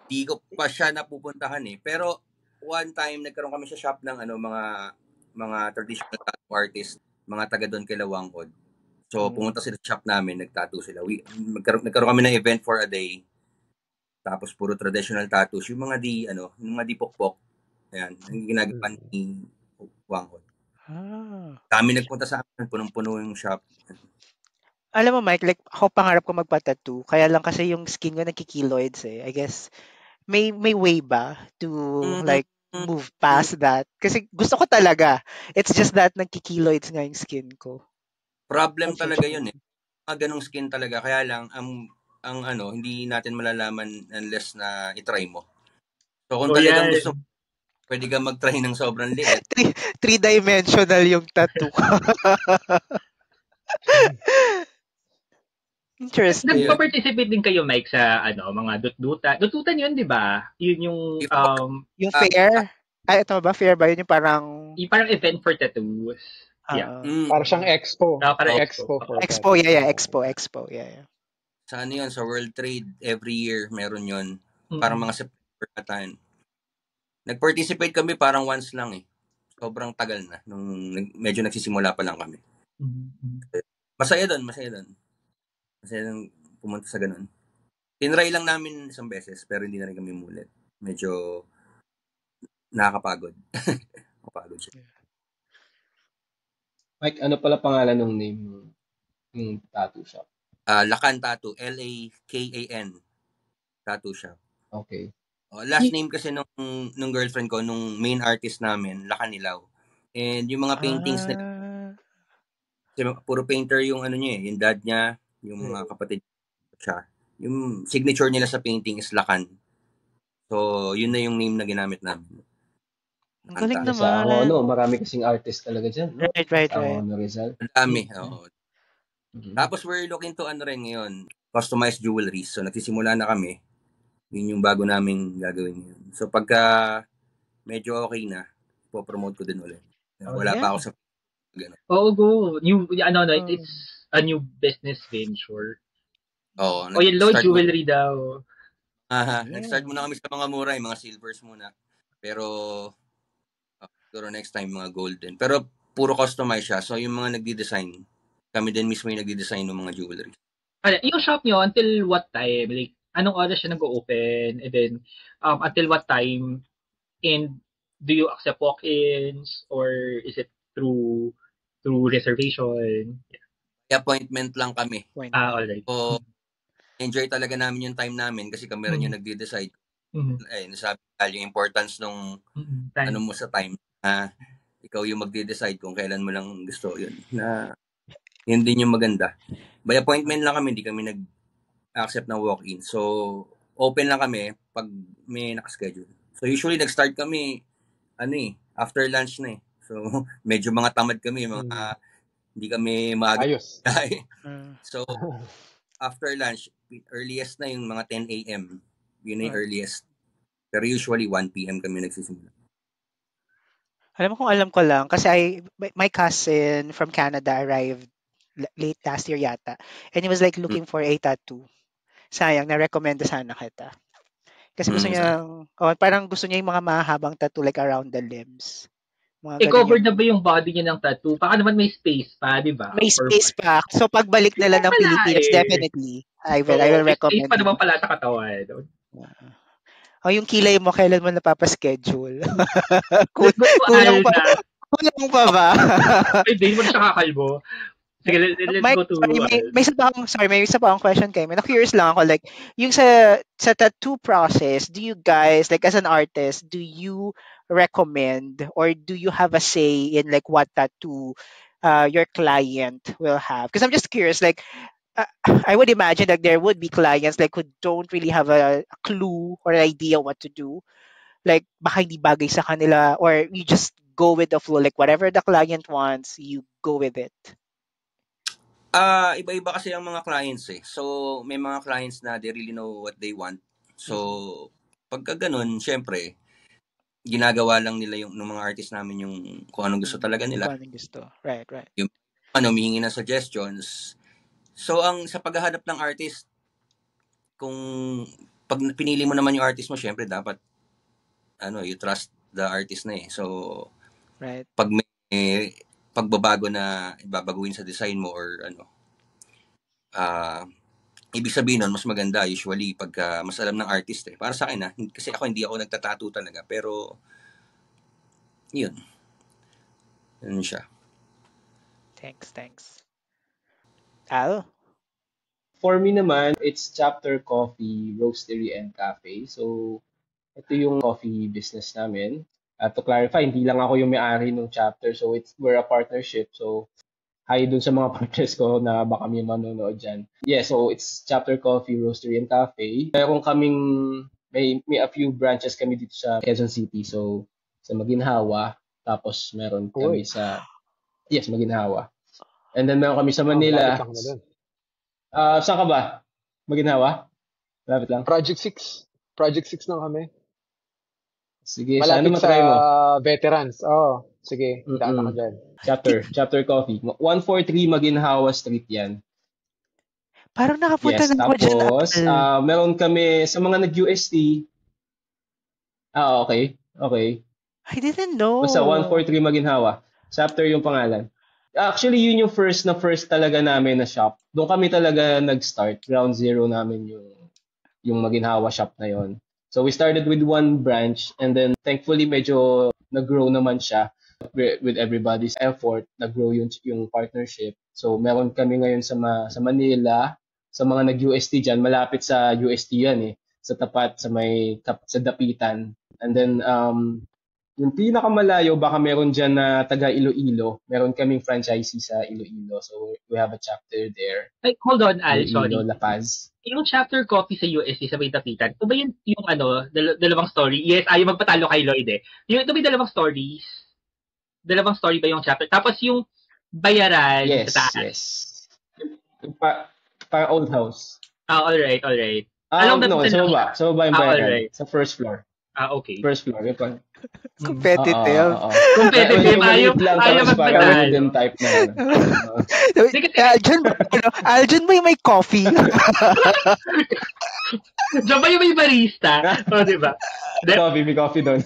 di ko pa siya napupuntahan eh. Pero one time nagkaroon kami sa shop ng mga traditional tattoo artist, mga taga doon kay Lawangod. So pumunta sila sa shop namin, nagtattoo sila. Nagkaroon kami ng event for a day. Tapos puro traditional tattoos, yung mga di pokpok. Ayan, ang ginagawa ni Wangod. Kami nagpunta sa amin, punong-puno yung shop. Alam mo, Mike, like, ako pangarap ko magpa-tattoo. Kaya lang kasi yung skin ko nagkikiloids eh. I guess, may way ba to, like, move past that? Kasi gusto ko talaga. It's just that nagkikiloids nga yung skin ko. Problem talaga yun eh. Mga ganong skin talaga. Kaya lang, hindi natin malalaman unless na itry mo. So kung talagang gusto mo, pwede ka mag-try ng sobrang liit. Three-dimensional yung tattoo. Interesting. Nagpa-participate din kayo, Mike, sa mga dut-dutan. Dut-dutan yun, di ba? Yun yung... yung fair? Ito ba? Fair ba? Yun yung parang... Yung parang event for tattoos. Yeah. Parang siyang expo. Parang expo. Expo, yeah. Expo, yeah. Sa yun? Sa World Trade, every year, meron yun. Parang mga September na tayo. Nag-participate kami parang once lang eh. Sobrang tagal na. Nung medyo nagsisimula pa lang kami. Masaya doon. Masaya doon pumunta sa ganun. Tinry lang namin isang beses, pero hindi na rin kami mulit. Medyo nakakapagod. Nakakapagod siya. Mike, ano pala pangalan ng name ng tattoo shop? Lakan Tattoo. Lakan Tattoo Shop. Okay. Last name kasi nung girlfriend ko, nung main artist namin, Lakan Ilaw. And yung mga paintings na puro painter yung niya yung dad niya, yung mga kapatid siya. Yung signature nila sa painting is Lakan. So, yun na yung name na ginamit namin. Ang galing naman. Marami kasing artist talaga dyan, no? Right. Rizal. Ang dami, oo. Tapos we're looking to rin ngayon, customized jewelry. So, nagsisimula na kami. Yun yung bago naming gagawin ngayon. So, pagka medyo okay na, po-promote ko din ulit. Wala pa ako sa gano'n. Go. It's a new business venture. Oo. Yung Lloyd Jewelry daw. Nag-start muna kami sa mga mura, yung mga silvers muna. Pero, siguro next time, mga golden. Pero, puro customize siya. So, yung mga nagdi-design, kami din mismo yung nagdi-design ng mga jewelry. Yung shop nyo, until what time? Like, anong oras siya nag-open? And then, until what time? And do you accept walk-ins? Or is it through reservation? Yeah. Appointment lang kami. Alright. So, enjoy talaga namin yung time namin kasi kami rin yung nagde-decide. Nasabi yung importance nung mo sa time. Ikaw yung magde-decide kung kailan mo lang gusto yun. Yun din yung maganda. By appointment lang kami, hindi kami nag-accept ng walk-in. So, open lang kami pag may nakaschedule. So, usually nag-start kami, after lunch na eh. So, medyo mga tamad kami, hindi kami maaga. Ayos. So, after lunch, earliest na yung mga 10 a.m. Yun na yung earliest. Pero usually 1 p.m. kami nagsisimula. Alam ko lang kasi my cousin from Canada arrived late last year yata, and he was like looking for a tattoo. Sayang, na-recommend sana kita. Kasi gusto niya, parang gusto niya yung mga mahabang tattoo like around the limbs. Covered na ba yung body niya ng tattoo? Baka naman may space pa, di ba? May space pa. So pagbalik nila ng Pilipinas, definitely, I will recommend. May space pa naman pala sa katawan. Yung kilay mo, kailan mo napapaschedule? Kulang pa ba? Hindi mo na siya kakalbo. Sige, let's go to... May isa pa akong question kayo. Na-curious lang ako, like, yung sa tattoo process, do you guys, like, as an artist, do you recommend or do you have a say in, like, what tattoo your client will have? Because I'm just curious, like, I would imagine that there would be clients like who don't really have a clue or idea what to do. Like, baka hindi bagay sa kanila, or you just go with the flow. Like, whatever the client wants, you go with it. Iba-iba kasi ang mga clients eh. So, may mga clients na they really know what they want. So, pagka ganun, syempre, ginagawa lang nila yung ng mga artist namin yung kung anong gusto talaga nila. Kung anong gusto. Right. Yung humihingi ng suggestions. So, sa paghahanap ng artist, kung pag pinili mo naman yung artist mo, syempre dapat you trust the artist na eh. So, Right. pag may pagbabago na ibabaguhin sa design mo or ibig sabihin nun, mas maganda usually pagka mas alam ng artist eh. Para sa akin kasi ako hindi ako nagtatattoo talaga, pero yun siya. Thanks. Al? For me naman, it's Chapter Coffee, Roastery and Cafe. So, ito yung coffee business namin. To clarify, hindi lang ako yung may-ari ng chapter. So, we're a partnership. So, hi dun sa mga partners ko na baka may manonood dyan. Yeah, so it's Chapter Coffee, Roastery and Cafe. May a few branches kami dito sa Quezon City. So, sa Maginhawa. Tapos, meron kami Maginhawa. And then, meron kami sa Manila. Malapit lang na dun. Saan ka ba? Maginhawa? Malapit lang. Project 6 lang kami. Sige, Malapit sana matry mo. veterans. Sige, daan ako dyan. Chapter Coffee. 143 Maginhawa Street yan. Parang nakapunta na ako dyan. Tapos, meron kami sa mga nag-UST. Okay. I didn't know. Basta 143 Maginhawa. Chapter yung pangalan. Actually, yun yung first talaga namin na shop. Doon kami talaga nag-start. Ground zero namin yung Maginhawa shop na yon. So we started with one branch and then thankfully medyo nag-grow naman siya with everybody's effort. Nag-grow yung partnership. So meron kami ngayon sa Manila, sa mga nag-UST dyan. Malapit sa UST yan eh. Sa tapat, sa Dapitan. And then yung pinakamalayo, baka meron dyan na taga Iloilo. Meron kaming franchisee sa Iloilo. So, we have a chapter there. Like, hold on, Al, Iloilo, sorry. La Paz. Yung chapter coffee sa USC sa may Dapitan, ito ba yung dalawang story? Yes, ayaw magpatalo kay Lloyd eh. Ito ba yung dalawang stories? Dalawang story ba yung chapter? Tapos yung bayaran sa taas? Yes. Para old house. Alright. Sa baba. Sa baba yung bayaran. Alright. Sa first floor. Okay. First floor. Yung pang... Competitive. Competitive. Ayaw magpatalo. Din type na. Aljon ba yung may coffee? Diyan ba yung may barista? Diba? May coffee doon.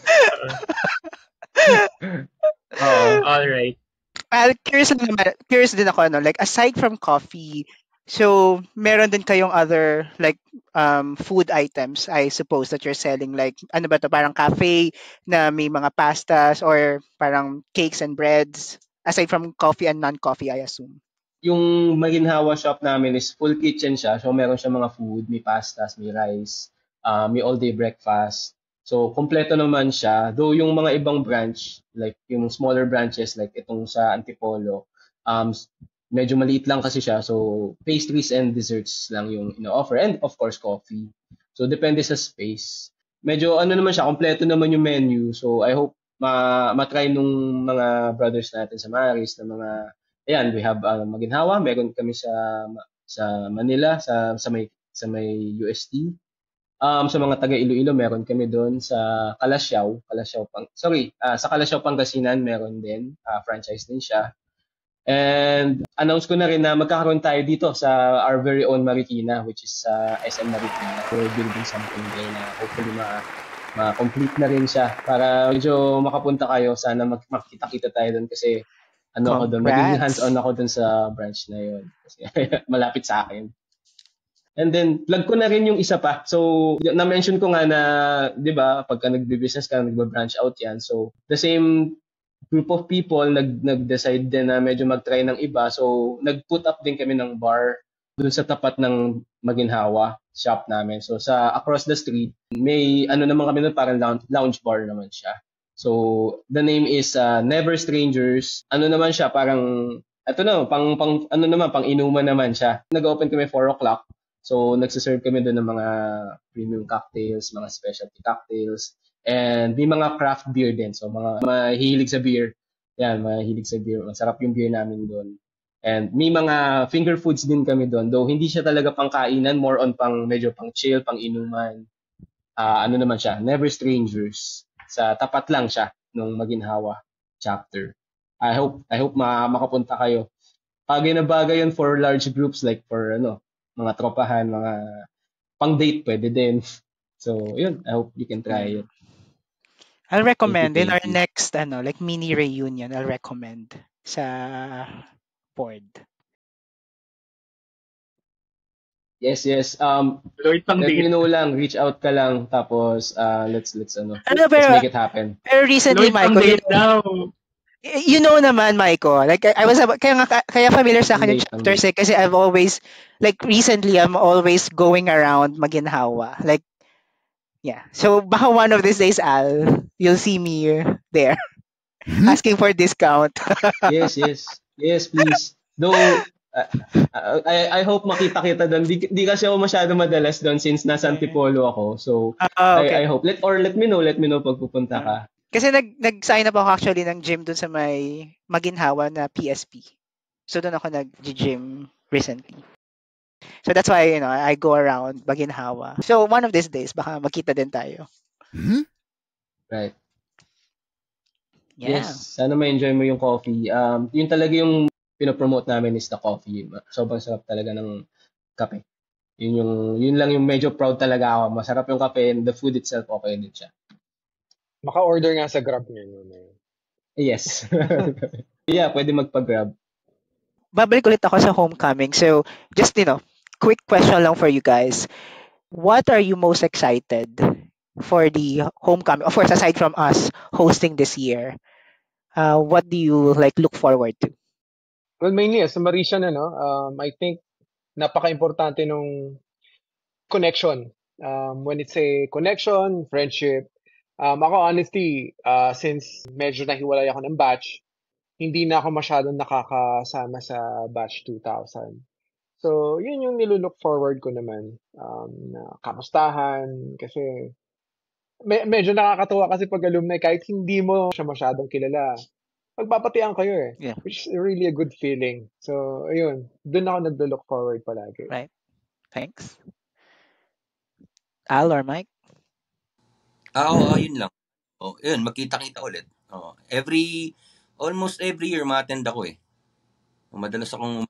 Alright. Curious din ako, like aside from coffee, so meron din kayong other like food items, I suppose, that you're selling, like ano ba to, parang cafe na may mga pastas or parang cakes and breads aside from coffee and non-coffee, I assume. Yung Maginhawa shop namin is full kitchen siya. So meron siya mga food, may pastas, may rice, may all-day breakfast. So kompleto naman siya. Though yung mga ibang branch, like yung smaller branches like itong sa Antipolo, medyo maliit lang kasi siya. So pastries and desserts lang yung ino-offer and of course coffee. So depende sa space. Medyo naman siya, kompleto naman yung menu. So I hope matry nung mga brothers natin sa Maris na mga we have Maginhawa, meron kami sa Manila, sa may UST. Sa mga taga Iloilo, meron kami doon sa Calasiao, sa Calasiao, Pangasinan, meron din, franchise din siya. And announce ko na rin na magkakaroon tayo dito sa our very own Marikina, which is SM Marikina. We're building something there na hopefully ma-complete na rin siya para medyo makapunta kayo. Sana makita-kita tayo doon kasi ako doon, magiging hands-on ako doon sa branch na yun. Kasi malapit sa akin. And then, plug ko na rin yung isa pa. So, na-mention ko nga na, di ba, pagka nagbe-business ka, nagbe-branch out yan. So, the same group of people nag-decide din na medyo mag-try ng iba. So, nag-put up din kami ng bar doon sa tapat ng Maginhawa shop namin. So, sa across the street, may naman kami doon, parang lounge bar naman siya. So, the name is Never Strangers. Naman siya, parang, pang inuman naman siya. Nag-open kami 4 o'clock. So, nagsiserve kami doon ng mga premium cocktails, mga specialty cocktails, and may mga craft beer din. So, mga mahilig sa beer. Yan, mahilig sa beer. Masarap yung beer namin doon. And may mga finger foods din kami doon. Though, hindi siya talaga pang kainan, more on medyo pang chill, pang inuman. ano naman siya, Never Strangers. Sa tapat lang siya nung Maginhawa chapter. I hope makapunta kayo. Bagay na bagay yun for large groups like for mga tropahan, mga pang-date pwede din. So, yun. I hope you can try it. I'll Thank you, recommend in thank our you. next like mini reunion, I'll recommend sa board. Yes, yes. Lord, pang Let me date. know lang. Reach out ka lang. Tapos, let's Ano, let's make it happen. pero recently, Lord, pang Michael, date daw. you know naman, Michael, like I was kaya familiar sa akin yung Pang chapters date. kasi I've always like recently I'm always going around Maginhawa. Like yeah. So baka one of these days you'll see me there asking for discount. Yes, yes. Yes, please. Though, I hope makita kita doon. Di kasi ako masyado madalas doon since nasa Okay. Antipolo ako. So, Okay. I hope. Let me know pag pupunta ka. Kasi nag-sign up ako actually ng gym dun sa may Maginhawa na PSP. So doon ako nag-gym recently. So that's why, I go around Maginhawa. So one of these days, baka magkita din tayo. Right. Yeah. Yes, sana ma-enjoy mo yung coffee. Yun talaga yung pinopromote namin is the coffee. Sobrang sarap talaga ng kape. Yun lang yung medyo proud talaga ako. Masarap yung kape and the food itself okay din siya. Maka-order nga sa Grab niyo. Yes. Yeah, pwede magpa-grab. Babalik ulit ako sa homecoming. So, just, quick question lang for you guys. What are you most excited for the homecoming? Of course, aside from us hosting this year, what do you look forward to? Well, mainly, sa Marisha I think napaka-importante nung connection. When it's a connection, friendship, ako honestly, since medyo nahiwalay ako ng batch, hindi na ako masyadong nakakasama sa batch 2000. So, yun yung nilulook forward ko naman, na kamustahan, kasi medyo nakakatuwa kasi pag alumni, kahit hindi mo siya masyadong kilala, magpapatian kayo eh. Yeah. Which is really a good feeling. So, ayun, dun ako naglo-look forward palagi. Right. Thanks. Al or Mike? Yun lang. Yun, magkita-kita ulit. Almost every year, ma-attend ako eh. Madalas akong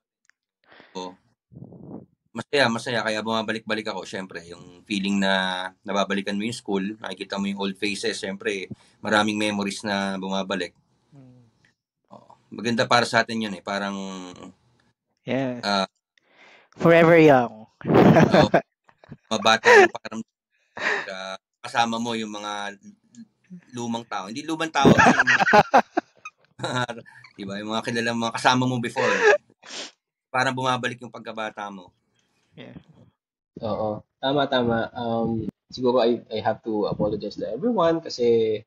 masaya. Kaya bumabalik-balik ako. Siyempre, yung feeling na nababalikan mo yung school, nakikita mo yung old faces, siyempre, maraming memories na bumabalik. Maganda para sa atin yun eh. Parang, Yes. Forever young. mabata yung parang kasama mo yung mga lumang tao. Hindi lumang tao, yung mga, diba? Yung mga kilalang mga kasama mo before. Parang bumabalik yung pagkabata mo. Yeah. Oo. Tama. Siguro I have to apologize to everyone kasi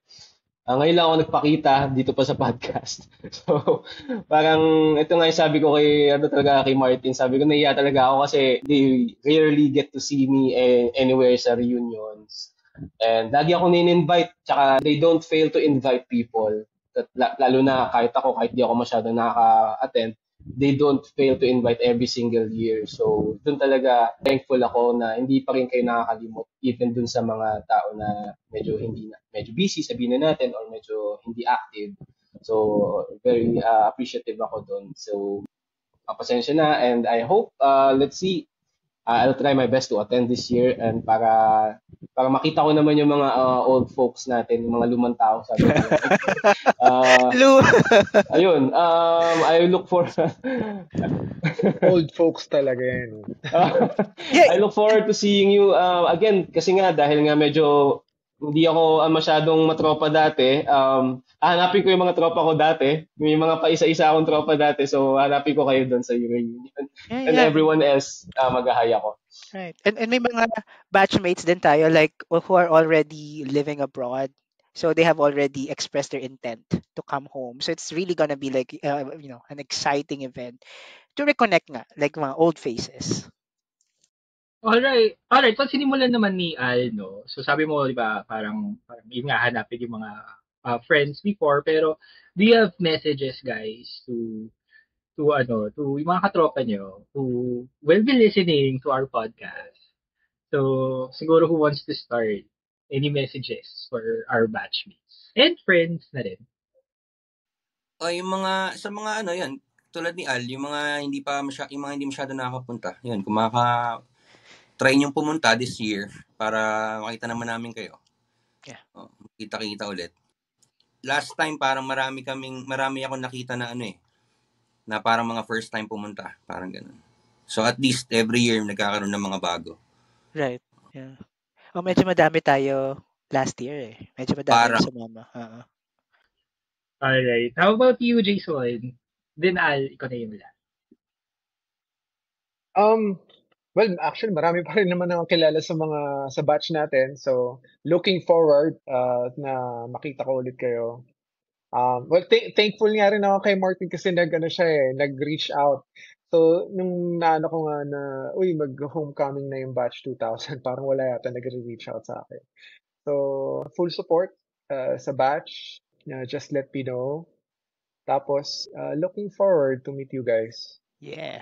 ngayon lang ako nagpakita dito pa sa podcast. So, parang ito nga yung sabi ko kay Martin, sabi ko naiya talaga ako kasi they rarely get to see me anywhere sa reunions. And lagi ako nin-invite, tsaka they don't fail to invite people. Lalo na kahit di ako masyadong nakaka-attend, they don't fail to invite every single year. So, dun talaga thankful ako na hindi pa rin kayo nakakalimot even dun sa mga tao na medyo busy, sabihin na natin, or medyo hindi active. So, very appreciative ako dun. So, pasensya na, and I hope, let's see, I'll try my best to attend this year and para makita ko naman yung mga old folks natin, yung mga lumang tao, sabi ko. Ayun, I look for Old folks talaga yan. I look forward to seeing you again kasi nga dahil nga medyo hindi ako masyadong matropa dati. Hanapin ko yung mga tropa ko dati. May mga paisa-isa akong tropa dati. So, hanapin ko kayo doon sa reunion. And everyone else, mag-ahaya ko. Right. And may mga batchmates din tayo who are already living abroad. So they have already expressed their intent to come home. So it's really gonna be an exciting event to reconnect nga, like mga old faces. Alright, so sinimulan naman ni Al, no? So sabi mo, di ba, parang yun nga, hanapin yung mga friends before, pero do you have messages, guys, to yung mga katropa nyo who will be listening to our podcast? So, siguro who wants to start? Any messages for our batchmates and friends na rin? O yung mga, sa mga ano yan, tulad ni Al, yung mga yung mga hindi masyado nakakapunta. Yun, kung try niyong pumunta this year para makita naman namin kayo. Yeah. Kita-kita ulit. Last time parang marami ako nakita na na parang mga first time pumunta, parang ganun. So at least every year nagkakaroon ng mga bago. Right. Yeah. Medyo madami tayo last year eh. Medyo madami Parang yung sumama. Alright. How about you, Jason? Then Al, ikaw na yung last. Well, actually, marami pa rin naman akong kilala sa batch natin. So, looking forward na makita ko ulit kayo. Well, thankful nga rin ako kay Martin kasi nag-reach out. So, nung naano ko nga na, mag-homecoming na yung batch 2000, parang wala yata nag-reach out sa akin. So, full support sa batch. Just let me know. Tapos, looking forward to meet you guys. Yeah.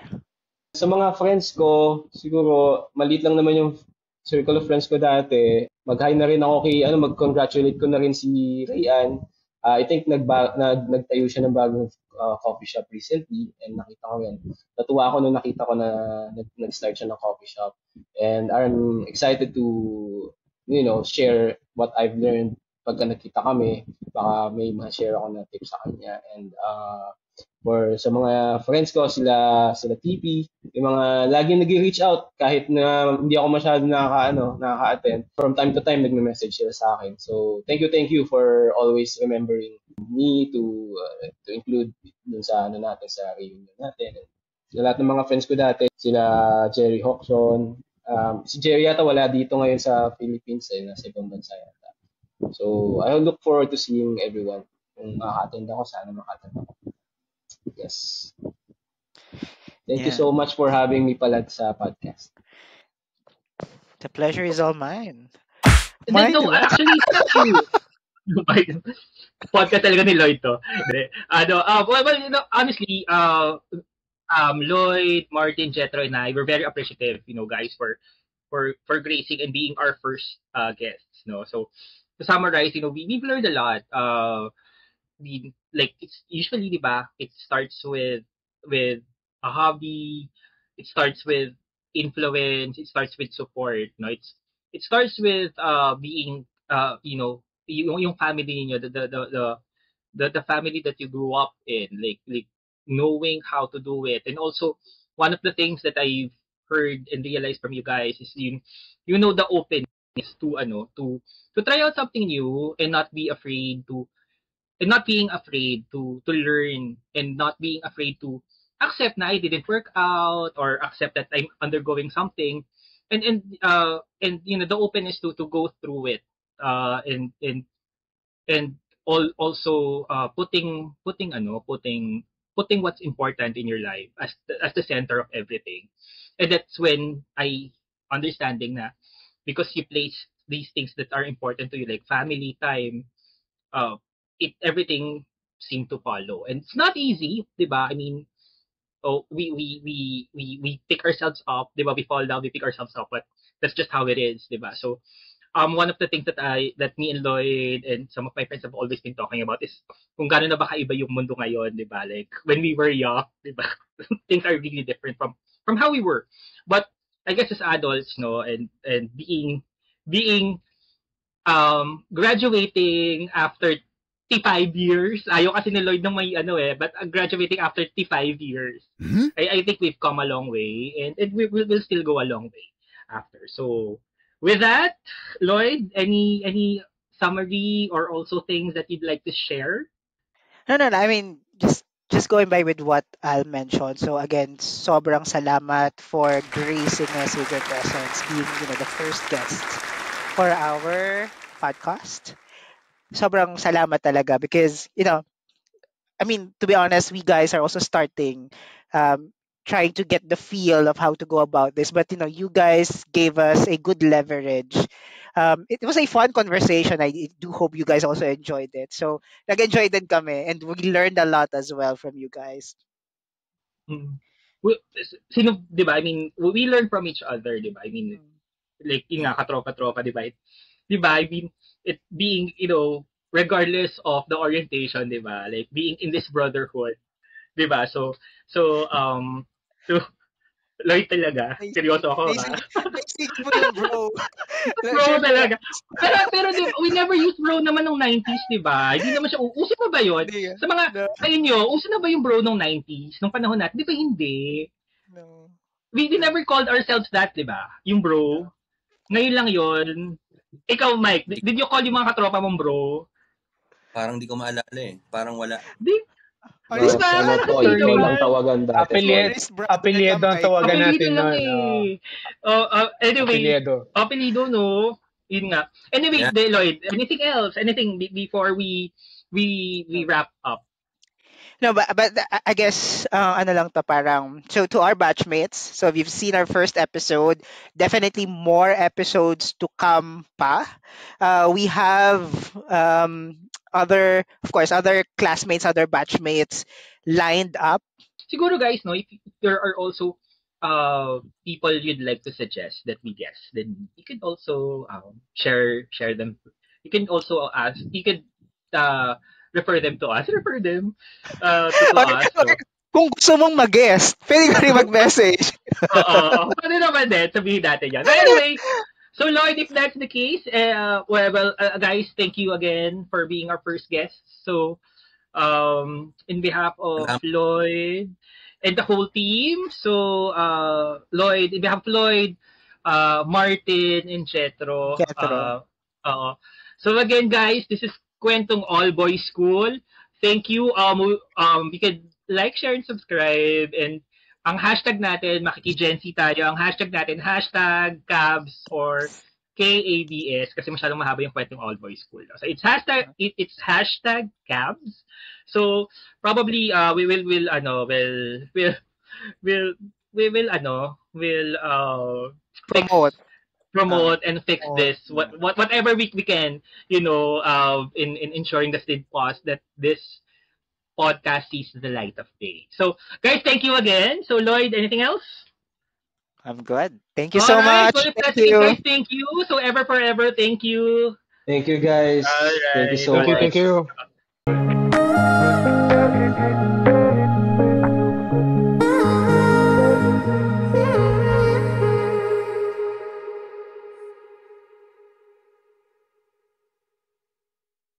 Sa mga friends ko, siguro, maliit lang naman yung circle of friends ko dati. Mag-hi na rin ako mag-congratulate ko na rin si Rayan. I think nagtayo siya ng bagong coffee shop recently and nakita ko yan. Natuwa ako nung nakita ko na nag-start siya ng coffee shop. And I'm excited to, share what I've learned pagka nakita kami. Baka may ma-share ako na tips sa kanya. And for sa mga friends ko, sila TP, yung mga laging nag-reach out kahit na hindi ako masyado nakaka-attend. From time to time, nagme-message sila sa akin. So, thank you for always remembering me to include dun sa natin, sa reunion natin. Sa lahat ng mga friends ko dati, sila Jerry Hoxon. Si Jerry yata wala dito ngayon sa Philippines, nasa ibang bansa yata. So, I look forward to seeing everyone. Kung makaka-attend ako, sana makaka-attend ako. Yes. Thank you so much for having me pala sa podcast. The pleasure is all mine. No, actually, podcast talaga ni Lloyd to. Honestly, Lloyd, Martin, Jetro, and I, we're very appreciative, guys, for gracing and being our first guests, So, to summarize, we've learned a lot. It's usually, diba, it starts with a hobby, it starts with influence, it starts with support, it starts with being yung family niyo, the family that you grew up in, like knowing how to do it. And also, one of the things that I've heard and realized from you guys is the openness to try out something new and not be afraid to and not being afraid to learn and not being afraid to accept na I didn't work out or accept that I'm undergoing something and the openness to go through it and also putting what's important in your life as the center of everything. And that's when I understanding na because you place these things that are important to you, like family time, everything seemed to follow. And it's not easy, diba? I mean, we pick ourselves up, diba? We fall down, we pick ourselves up, but that's just how it is, diba? So, one of the things that me and Lloyd and some of my friends have always been talking about is kung gaano na ba kaiba yung mundo ngayon, diba? Like, when we were young, diba? Things are really different from how we were. But I guess as adults, and being graduating after 35 years. Ayaw kasi ni Lloyd ng may but graduating after 35 years. Mm-hmm. I think we've come a long way and we'll still go a long way after. So with that, Lloyd, any summary or also things that you'd like to share? No. I mean, just going by with what Al mentioned. So again, sobrang salamat for gracing us with your presence, being the first guest for our podcast. Sobrang salamat talaga because, I mean, to be honest, we guys are also starting, trying to get the feel of how to go about this. But, you guys gave us a good leverage. It was a fun conversation. I do hope you guys also enjoyed it. So, nag-enjoy din kami and we learned a lot as well from you guys. Diba? I mean, we learn from each other, diba? I mean, like, katropa-tropa, diba? di ba? I mean, it being, regardless of the orientation, di ba? Like, being in this brotherhood, di ba? So, Lloyd talaga. Basic, Seryoso ako, basic, ha? basic mo yung bro. Bro Siyempre, talaga. Pero we never used bro naman nung 90s, di ba? Hindi naman siya, uso na ba yun? hindi. No, Sa inyo, uso na ba yung bro nung 90s? Nung panahon natin, di ba hindi? no, We no, never called ourselves that, di ba? Yung bro. no. Ngayon lang yun. Ikaw, Mike, Di, did you call yung mga katropa mong bro? parang di ko maalala eh. Parang wala. Di, Or di is ba? Ano, Ano Toy, kasi Toy naman? lang tawagan dati. or Toy. is brother Apelyido ka, ang Mike? tawagan Apelido natin lang nun. eh. Anyway, Apelyido. apelido, no? Yun nga. Anyway, Yeah. Lloyd, anything else? Anything before we wrap up? No, but I guess ano lang to parang so to our batchmates. So we've seen our first episode. Definitely more episodes to come pa. We have other of course other classmates, other batchmates lined up. Siguro guys, no, if there are also people you'd like to suggest that we guess, then you could also share them. You can also ask. You could uh, refer them to us. Refer them to us. Or So, kung gusto mong mag-guest, pwede ka rin mag-message. oo. Pwede naman din. Sabihin natin yan. But anyway, so Lloyd, if that's the case, guys, thank you again for being our first guest. So, in behalf of Salamat. Lloyd and the whole team, so Lloyd, in behalf of Lloyd, Martin, and Jetro, Jetro. so again, guys, this is Kwentong All Boys School. Thank you. We could like, share, and subscribe. And ang hashtag natin, makiki-Gen-Z tayo. Ang hashtag natin, hashtag Cabs or KABS kasi masyadong mahaba yung Kwentong All Boys School. So it's hashtag Cabs. So probably we will fix Promote. promote and fix Oh, this whatever we can, in ensuring the steadfast that this podcast sees the light of day. So guys, thank you again. So Lloyd, anything else? I'm good. Thank you All so right, much. well, if Thank that's the case, you. guys, thank you. So ever forever, thank you. Thank you, guys. All Thank you right. so Thank you, much. thank you.